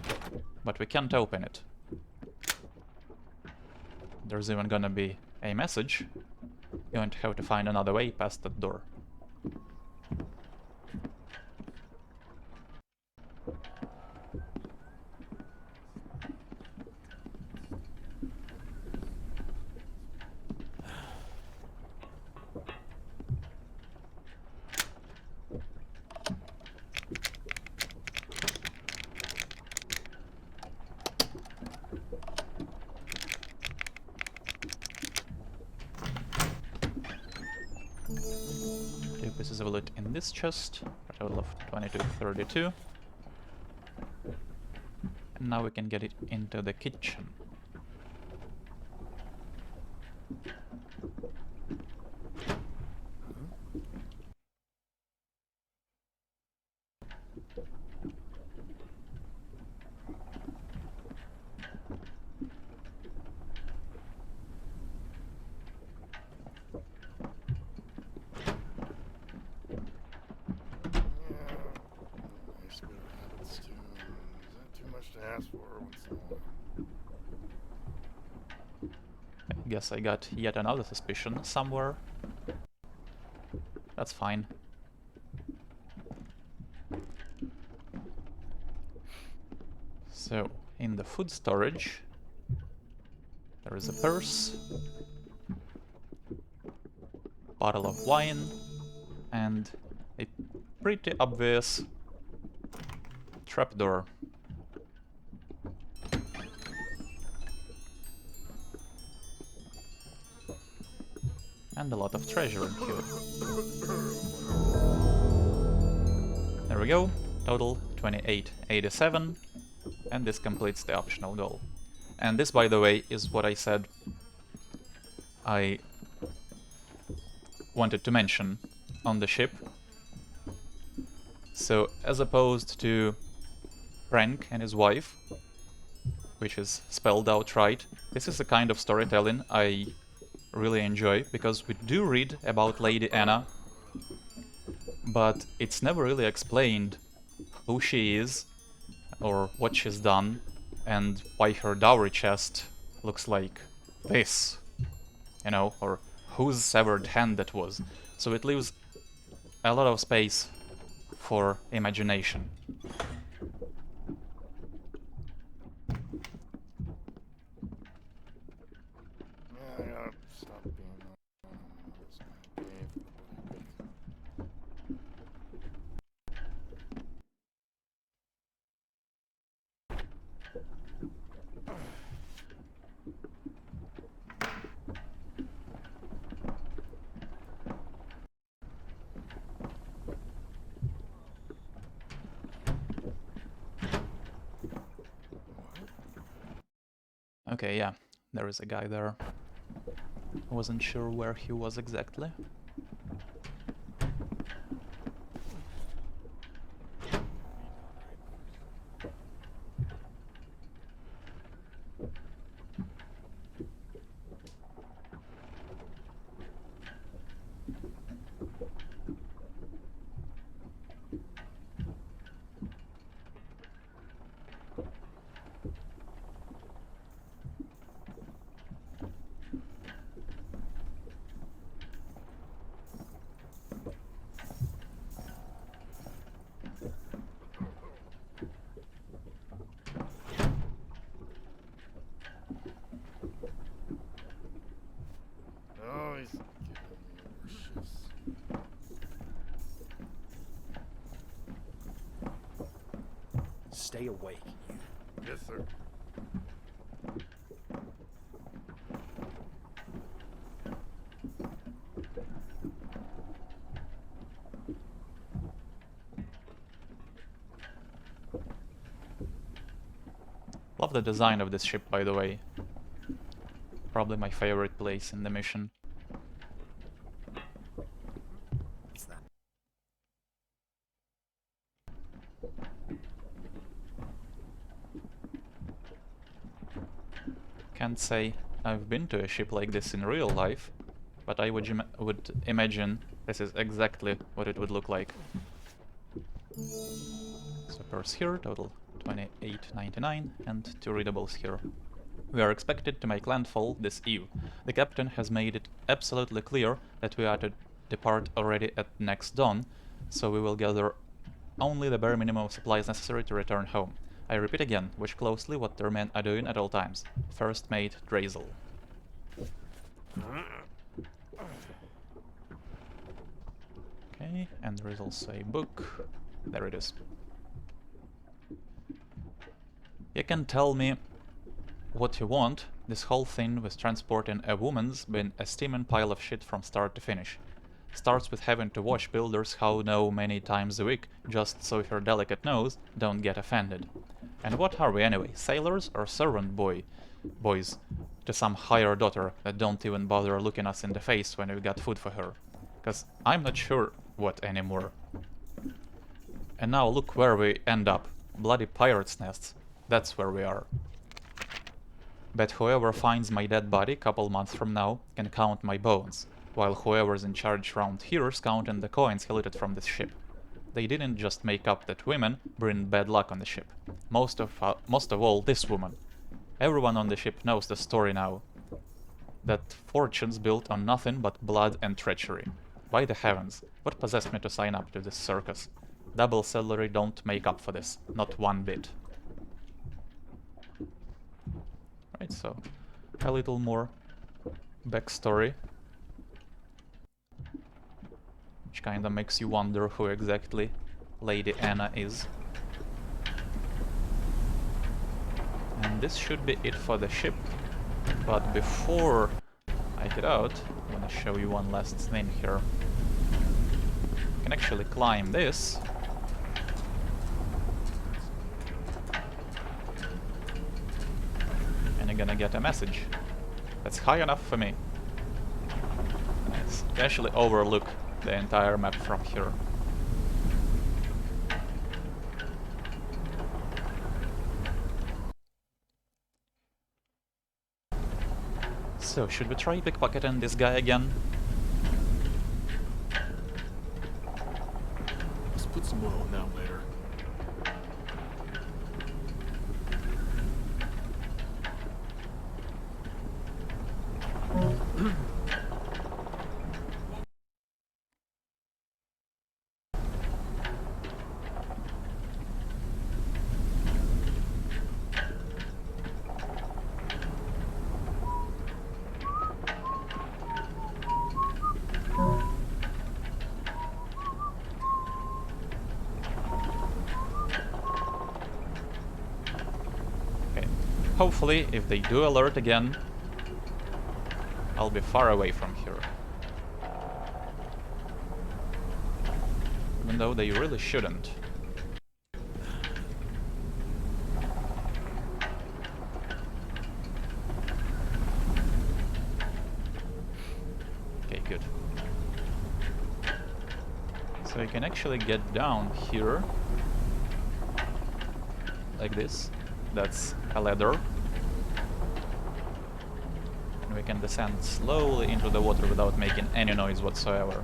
but we can't open it. There's even gonna be a message. You're going to have to find another way past that door. Two pieces of loot in this chest, a total of 2232. And now we can get it into the kitchen. Nice bit of habits too. Is that too much to ask for once in a while? I guess I got yet another suspicion somewhere. That's fine. So, in the food storage, there is a purse, bottle of wine, and a pretty obvious trapdoor. And a lot of treasure in here. There we go, total 2887, and this completes the optional goal. And this, by the way, is what I said I wanted to mention on the ship. So, as opposed to Frank and his wife, which is spelled out right, this is the kind of storytelling I really enjoy, because we do read about Lady Anna, but it's never really explained who she is, or what she's done, and why her dowry chest looks like this, you know, or whose severed hand that was. So it leaves a lot of space for imagination. Yeah, I gotta stop being on this guy Dave. Okay, yeah, there is a guy there. I wasn't sure where he was exactly. Oh, he's giving me the worst shifts. Stay awake. Yes, sir. Love the design of this ship, by the way. Probably my favorite place in the mission. can't say I've been to a ship like this in real life, but I would imagine this is exactly what it would look like. So purse here, total 28.99, and 2 readables here. We are expected to make landfall this eve. The captain has made it absolutely clear that we are to depart already at next dawn, so we will gather only the bare minimum of supplies necessary to return home. I repeat again, watch closely what their men are doing at all times. First mate Drazel. Okay, and there is also a book. There it is. You can tell me what you want. This whole thing with transporting a woman's been a steaming pile of shit from start to finish. Starts with having to wash builders how know many times a week, just so your delicate nose don't get offended. And what are we anyway, sailors or servant boys to some higher daughter that don't even bother looking us in the face when we got food for her? Cause I'm not sure what anymore. And now look where we end up. Bloody pirates' nests. That's where we are. Bet whoever finds my dead body couple months from now can count my bones, while whoever's in charge round here's counting the coins he looted from this ship. They didn't just make up that women bring bad luck on the ship. Most of all, this woman. Everyone on the ship knows the story now. That fortune's built on nothing but blood and treachery. By the heavens, what possessed me to sign up to this circus? Double salary don't make up for this, not one bit. Right, so a little more backstory, which kinda makes you wonder who exactly Lady Anna is. And this should be it for the ship, but before I get out, I'm gonna show you one last thing here. You can actually climb this. And you're gonna get a message that's high enough for me. Nice. You can actually overlook the entire map from here. So, should we try pickpocketing this guy again? Let's put some oil in that later. Hopefully, if they do alert again, I'll be far away from here. Even though they really shouldn't. Okay, good. So you can actually get down here. Like this. That's a ladder. And we can descend slowly into the water without making any noise whatsoever.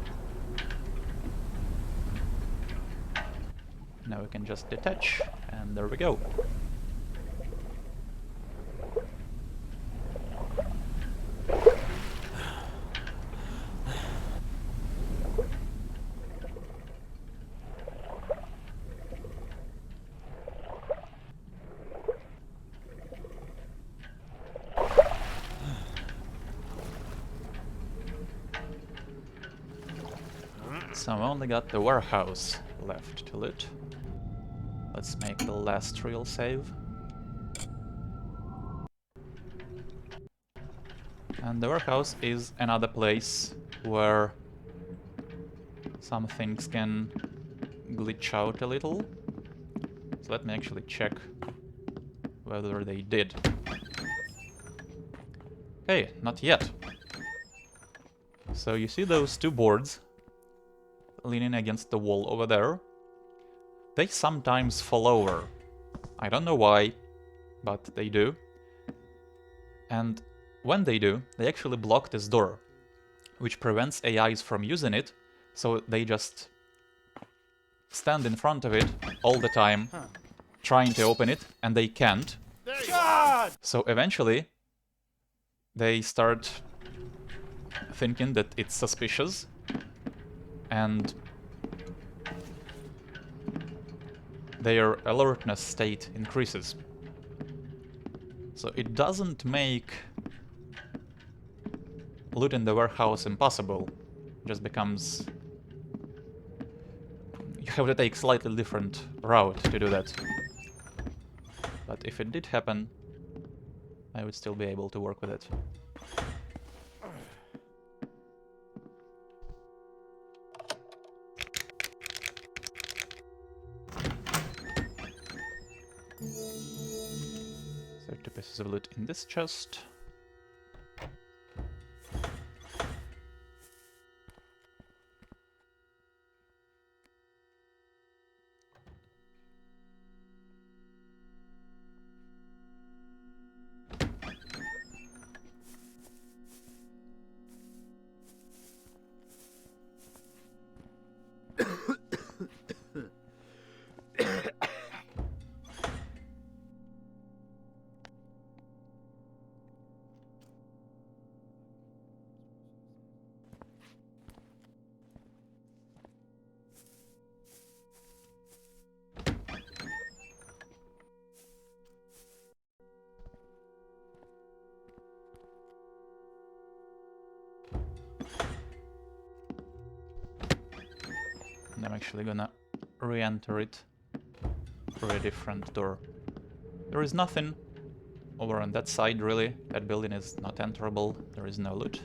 Now we can just detach, and there we go. So I only got the warehouse left to loot. Let's make the last real save. And the warehouse is another place where some things can glitch out a little. So let me actually check whether they did. Hey, not yet. So you see those two boards leaning against the wall over there? They sometimes fall over. I don't know why, but they do. And when they do, they actually block this door, which prevents AIs from using it, so they just stand in front of it all the time, trying to open it, and they can't. God! So eventually, they start thinking that it's suspicious, and their alertness state increases. So it doesn't make looting the warehouse impossible. It just becomes... you have to take slightly different route to do that. But if it did happen, I would still be able to work with it. So 2 pieces of loot in this chest. And I'm actually gonna re-enter it through a different door. There is nothing over on that side, really. That building is not enterable. There is no loot.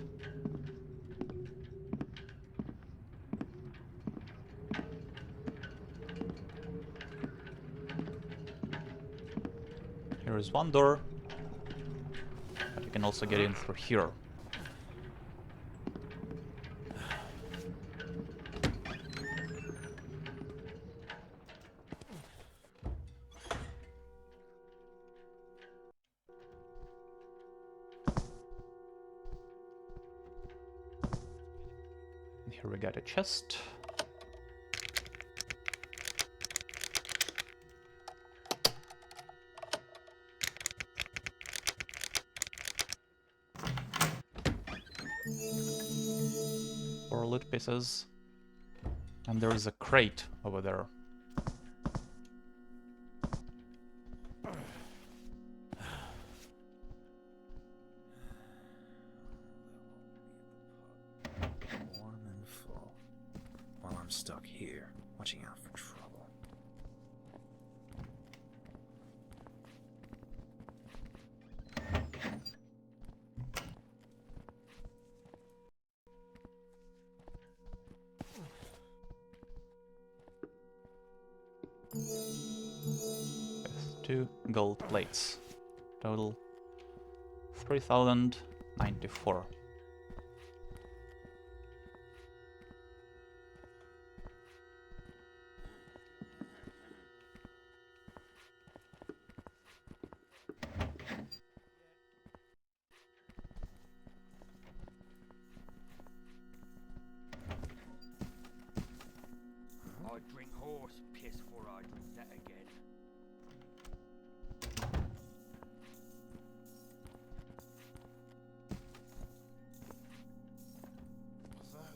Here is one door, but you can also get in through here. Here we got a chest. Four loot pieces. And there is a crate over there. Warm and full. While I'm stuck here, watching out for trouble. With 2 gold plates. Total 3094. I drink horse piss before I drink that again. What's that?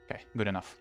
Okay, good enough.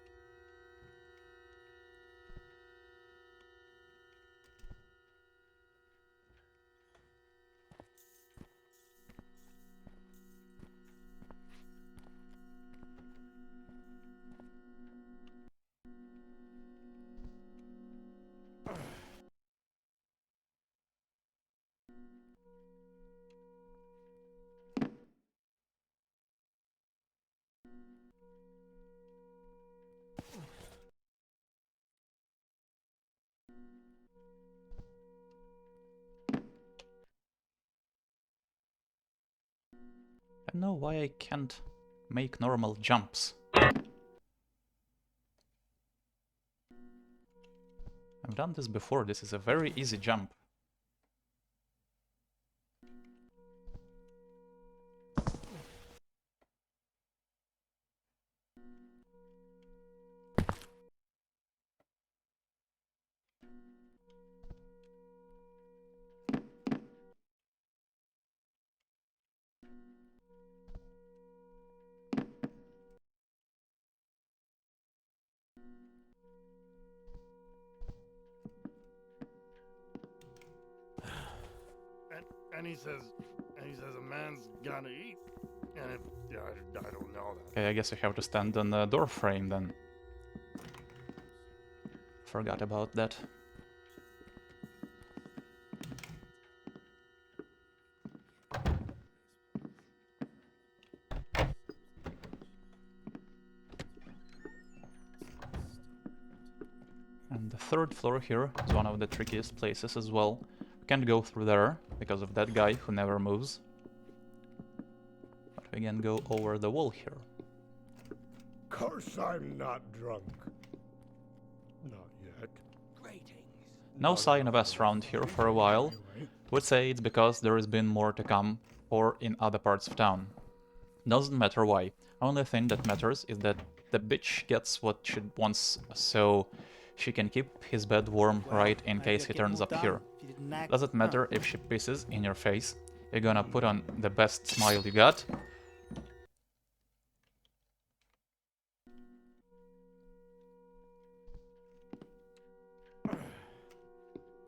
don't know why I can't make normal jumps. I've done this before, this is a very easy jump. And he says a man's gotta eat. And I don't know that. Okay, I guess I have to stand on the door frame then. Forgot about that. And the third floor here is one of the trickiest places as well. We can't go through there because of that guy who never moves. But we can go over the wall here. Course I'm not drunk. Not yet. Greetings. No sign of us around here for a while. Anyway, Would say it's because there has been more to come, or in other parts of town. Doesn't matter why. Only thing that matters is that the bitch gets what she wants, so she can keep his bed warm right in Maybe case I'll he get turns more up done here. if you didn't nag- Does it matter if she pisses in your face? You're gonna put on the best smile you got.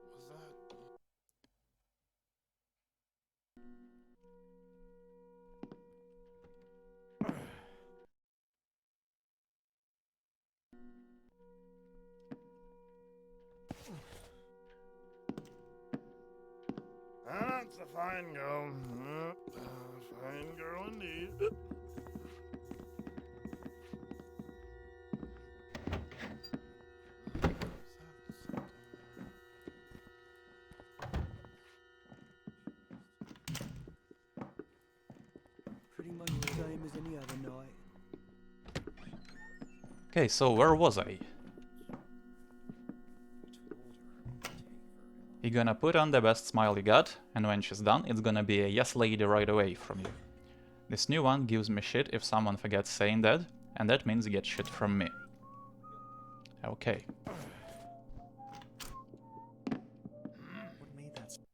Was that? That's a fine girl. Fine girl indeed. Pretty much the same as any other night. Okay, so where was I? You're gonna put on the best smile you got, and when she's done, it's gonna be a yes lady right away from you. This new one gives me shit if someone forgets saying that, and that means you get shit from me. Okay. What made that sound?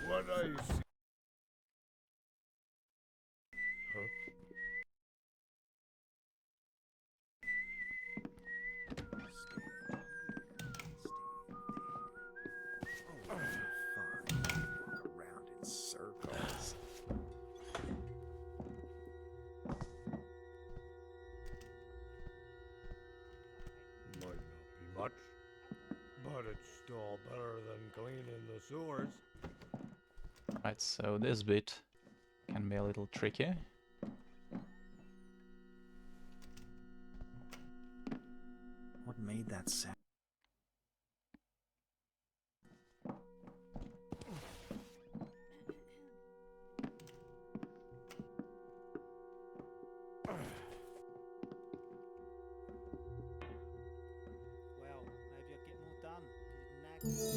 what I see. Huh? Oh, for fun. Walk around in circles. Might not be much, but it's still better than cleaning the sewers. Right, so this bit can be a little tricky. What made that sound? Well, maybe I'll get more done if you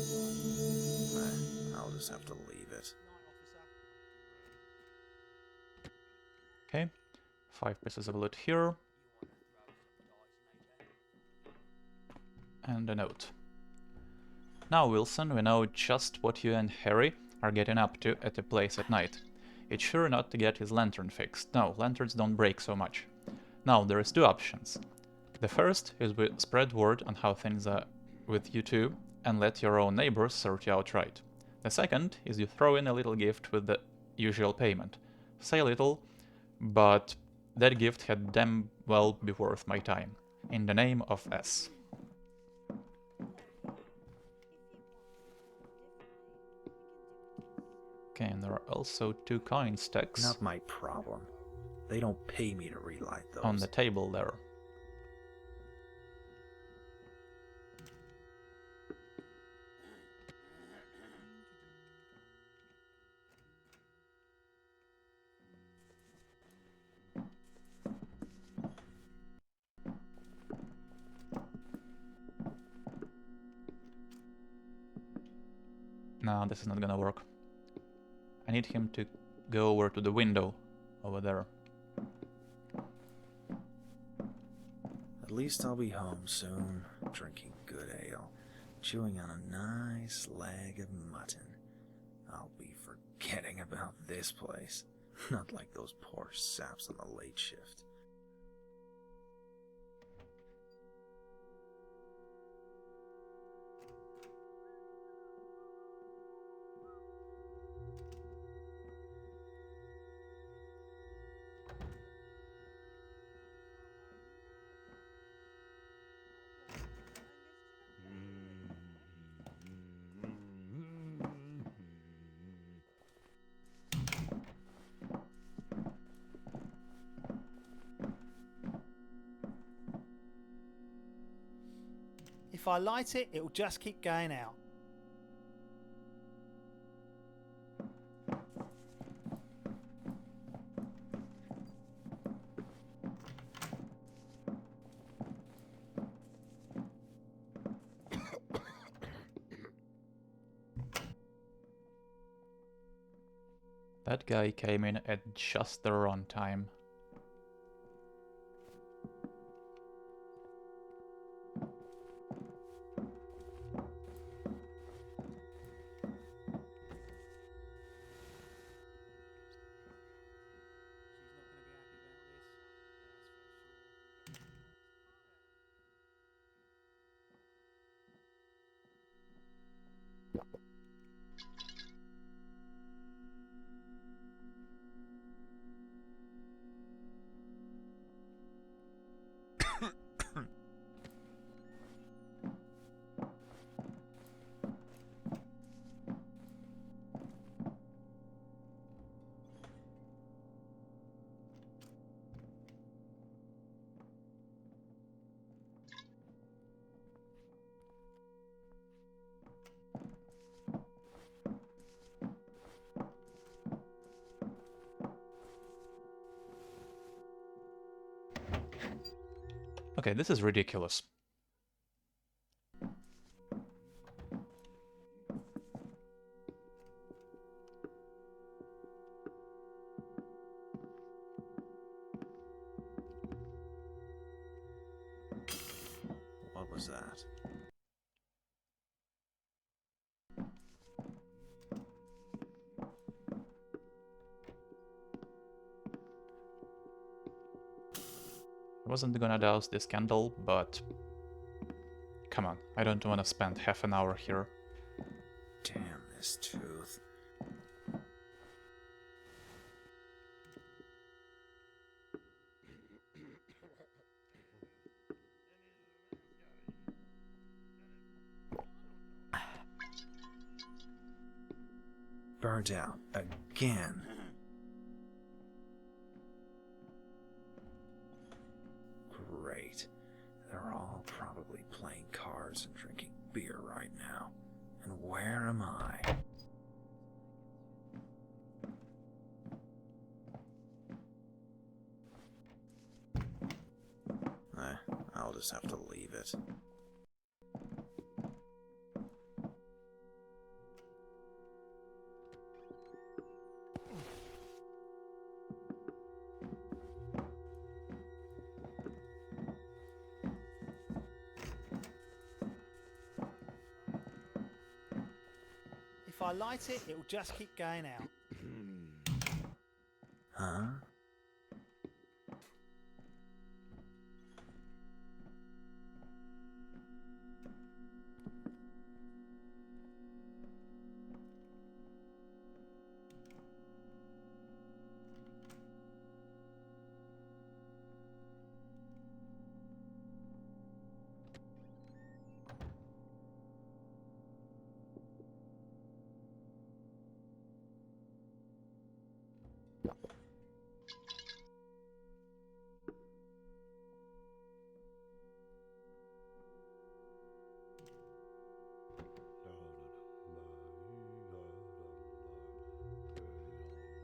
didn't nag. I'll just have to leave it. Night, officer. Okay, 5 pieces of loot here, and a note. Now, Wilson, we know just what you and Harry are getting up to at the place at night. It's sure not to get his lantern fixed. No, lanterns don't break so much. Now, there is 2 options. The first is to spread word on how things are with you two, and let your own neighbors sort you out right. The second is you throw in a little gift with the usual payment. Say little, but that gift had damn well be worth my time. In the name of S. Okay, and there are also 2 coin stacks Not my problem. They don't pay me to relight those. on the table there. No, this is not gonna work. I need him to go over to the window over there. At least I'll be home soon, drinking good ale, chewing on a nice leg of mutton. I'll be forgetting about this place. Not like those poor saps on the late shift. If I light it, it'll just keep going out. That guy came in at just the wrong time. Okay, this is ridiculous. What was that? I wasn't gonna douse this candle, but come on, I don't want to spend half an hour here. Damn this tooth. Burnt out again. Great. They're all probably playing cards and drinking beer right now. And where am I? I'll just have to leave it. If I light it, it'll just keep going out. Huh?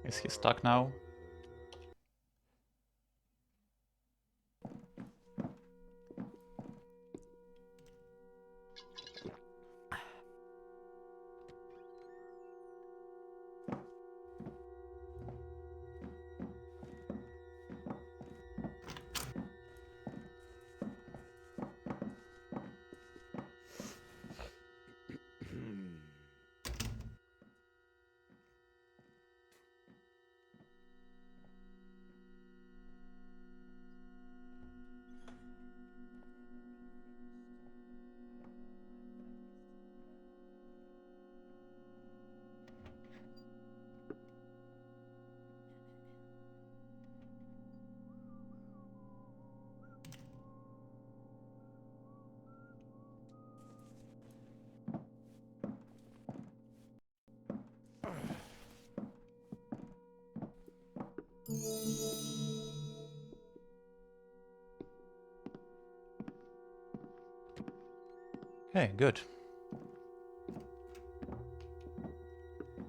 Is he stuck now? Okay, good. So much to do.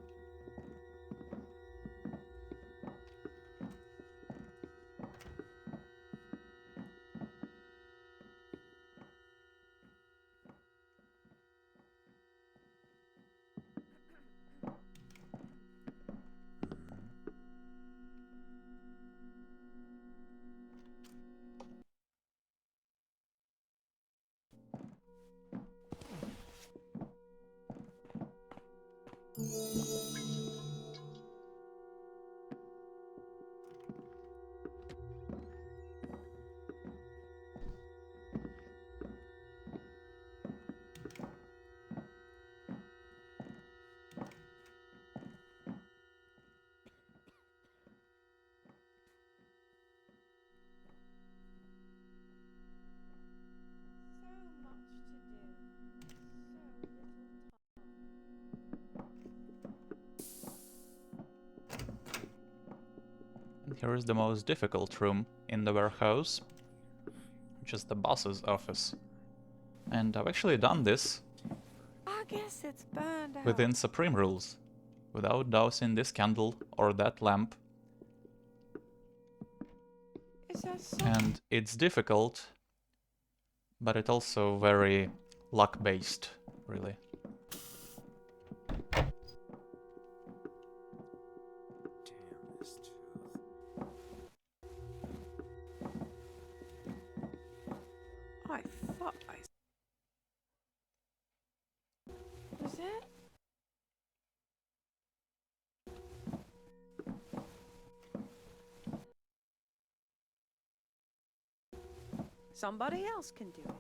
So little time. And here is the most difficult room in the warehouse, which is the boss's office. And I've actually done this I guess it's burned out. within Supreme Rules, without dousing this candle or that lamp. Is that so? And it's difficult, but it's also very luck-based, really. Damn this tooth. I thought I. Was it? Somebody else can do it.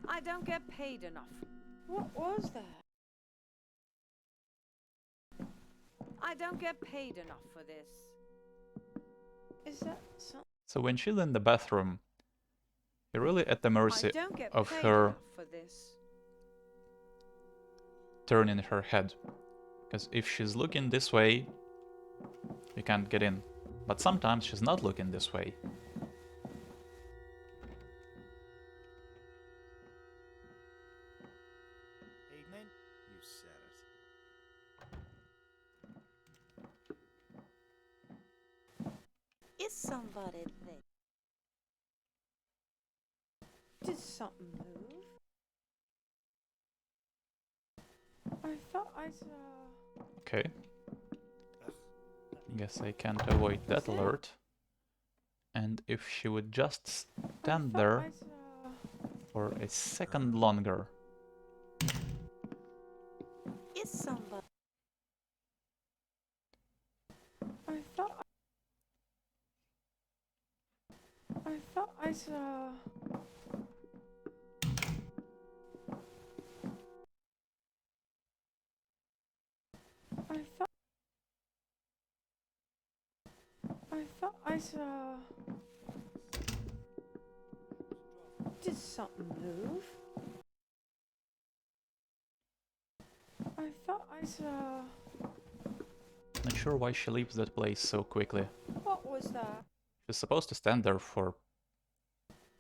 I don't get paid enough. What was that? I don't get paid enough for this. Is that something? So when she's in the bathroom, you're really at the I mercy don't get of paid her enough for this. turning her head. Because if she's looking this way, you can't get in. But sometimes she's not looking this way. Evening. You said it. Is somebody there? Did something move? I thought I saw. Okay. Guess I can't avoid that alert. And if she would just stand there I saw. for a second longer. Is somebody? I thought. saw... I thought I saw... Did something move? I thought I saw... Not sure why she leaves that place so quickly. What was that? She's supposed to stand there for a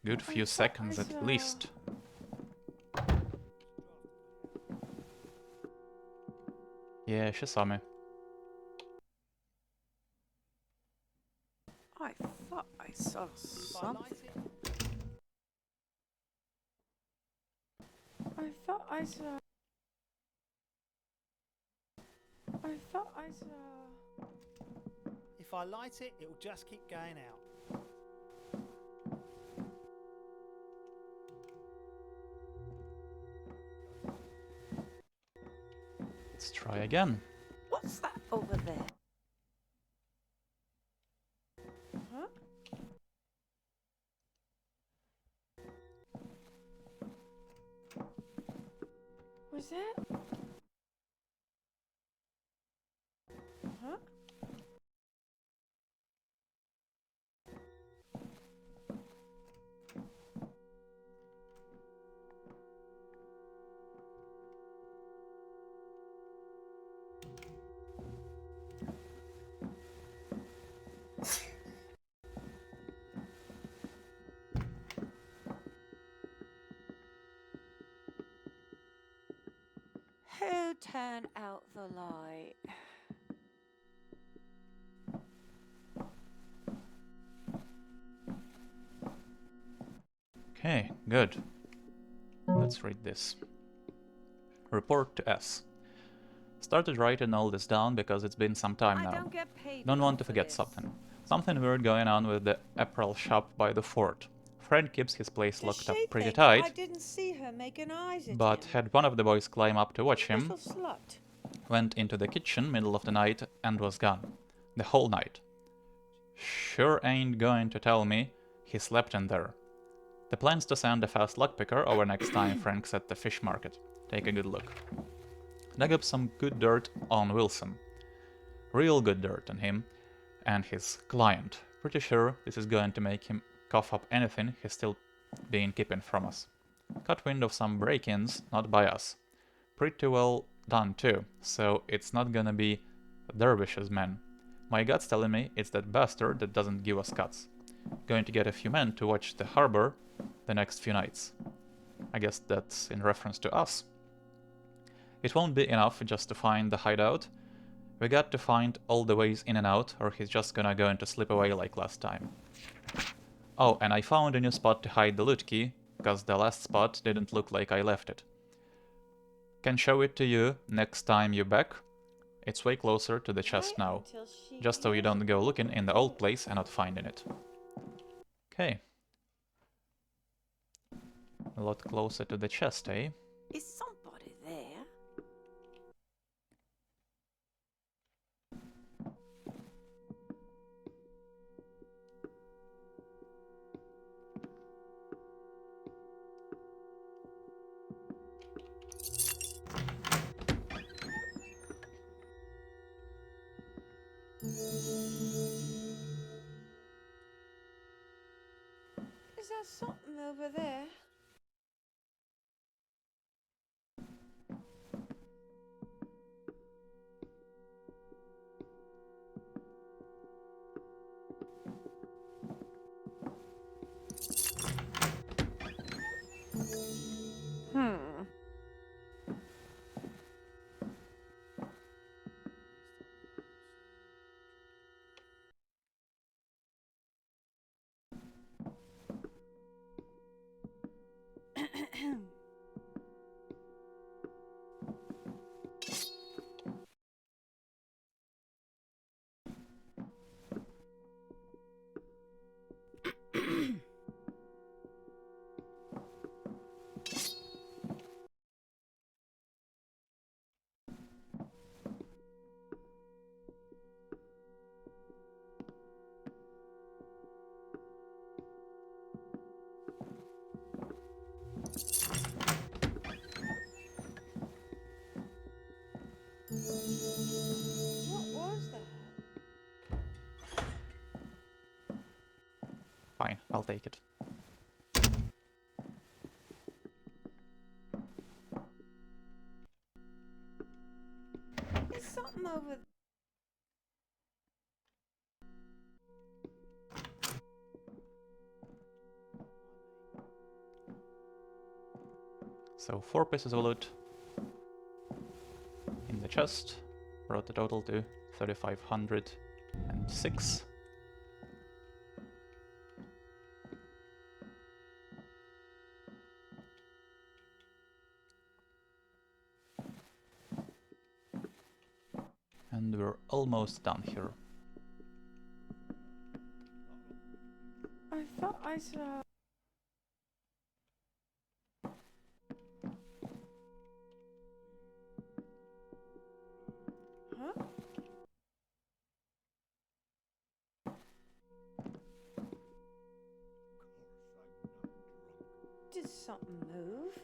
good few seconds at least. Yeah, she saw me. I thought I saw If I light something. it, I thought I saw... I thought I saw... if I light it, it'll just keep going out. Let's try again. What's that over there? Huh? Was that? Huh? Who turned out the light? Okay, good. Let's read this. Report to S. Started writing all this down because it's been some time I now. don't get paid Don't enough want to for forget this. something. Something weird going on with the apparel shop by the fort. Fred keeps his place Does locked up she pretty think I tight, didn't see her making eyes at but him? had one of the boys climb up to watch him, Little slut. went into the kitchen middle of the night and was gone. The whole night. Sure ain't going to tell me he slept in there. The plan's to send a fast lockpicker over next time Frank's at the fish market. Take a good look. Dug up some good dirt on Wilson. Real good dirt on him and his client. Pretty sure this is going to make him cough up anything he's still been keeping from us. Caught wind of some break-ins, not by us. Pretty well done too, so it's not gonna be Dervish's men. My gut's telling me it's that bastard that doesn't give us cuts. Going to get a few men to watch the harbor the next few nights. I guess that's in reference to us. It won't be enough just to find the hideout. We got to find all the ways in and out, or he's just gonna go into slip away like last time. Oh, and I found a new spot to hide the loot key, because the last spot didn't look like I left it. Can show it to you next time you're back. It's way closer to the chest Wait now, until she just so you hears don't go me. looking in the old place and not finding it. Okay. A lot closer to the chest, eh? Is somebody there? Is there something over there? Hmm. fine, I'll take it. There's something over So 4 pieces of loot in the chest, brought the total to 3,506. And we're almost done here. I thought I saw. Huh? Did something move?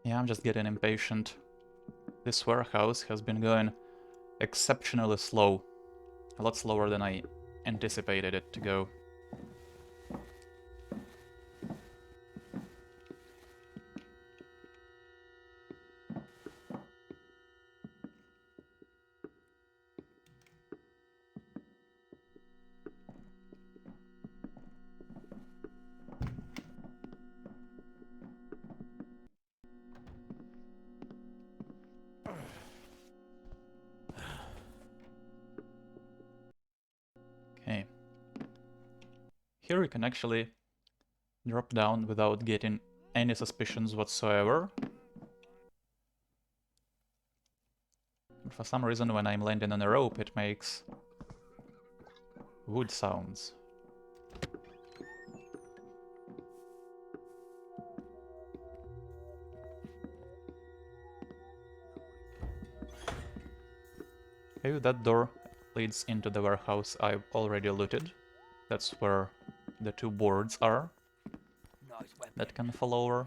Yeah, I'm just getting impatient. This warehouse has been going exceptionally slow. A lot slower than I anticipated it to go. Okay. Here you can actually drop down without getting any suspicions whatsoever. But for some reason when I'm landing on a rope it makes wood sounds. Okay, that door leads into the warehouse I've already looted. That's where the 2 boards are Nice weapon. that can fall over.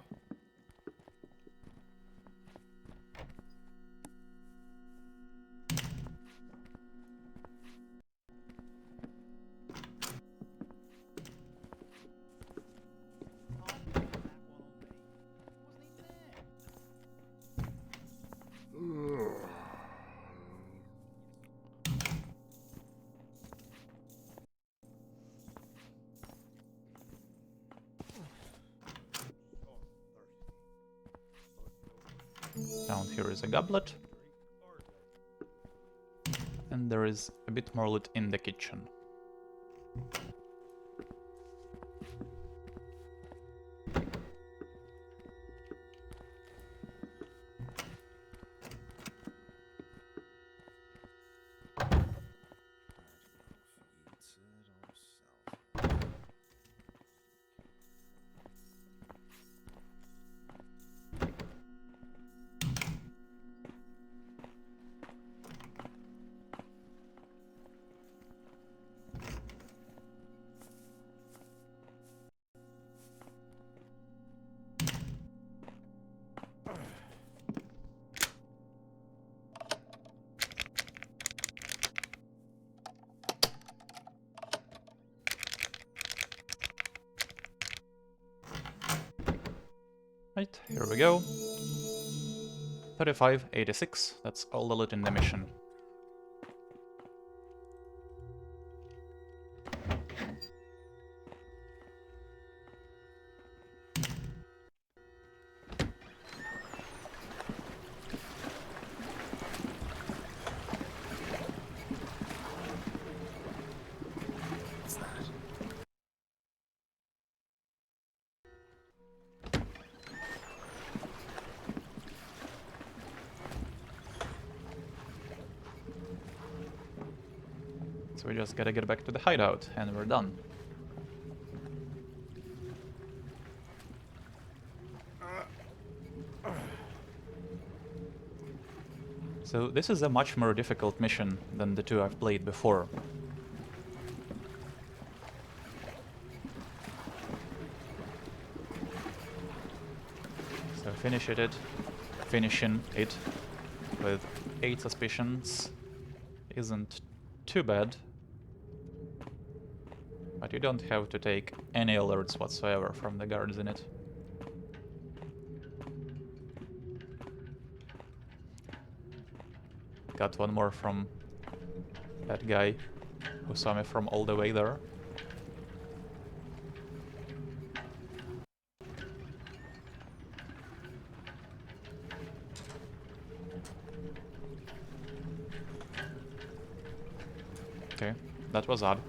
Down here is a goblet. And there is a bit more loot in the kitchen. Right, here we go. 3586, that's all the loot in the mission. So we just gotta get back to the hideout, and we're done. So this is a much more difficult mission than the 2 I've played before. So Finishing it with 8 suspicions isn't too bad. But you don't have to take any alerts whatsoever from the guards in it. Got one more from that guy who saw me from all the way there. Okay, that was odd.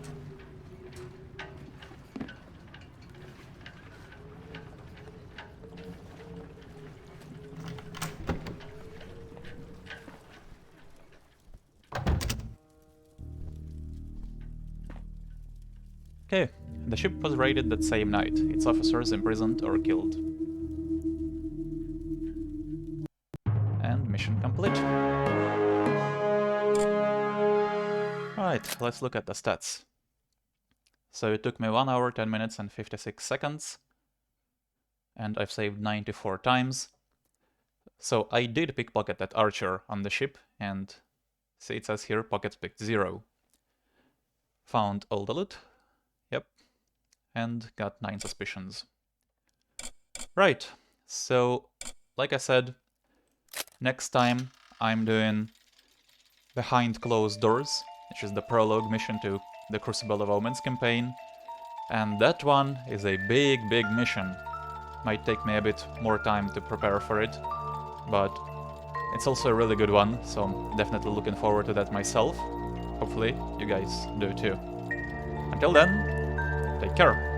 Okay, the ship was raided that same night, its officers imprisoned or killed. And mission complete. Alright, let's look at the stats. So it took me 1 hour, 10 minutes and 56 seconds. And I've saved 94 times. So I did pickpocket that archer on the ship, and see it says here, pockets picked 0. Found all the loot. Yep. And got 9 suspicions. Right, so like I said, next time I'm doing Behind Closed Doors, which is the prologue mission to the Crucible of Omens campaign. And that one is a big mission. Might take me a bit more time to prepare for it, but it's also a really good one, so I'm definitely looking forward to that myself. Hopefully you guys do too. Until then, take care.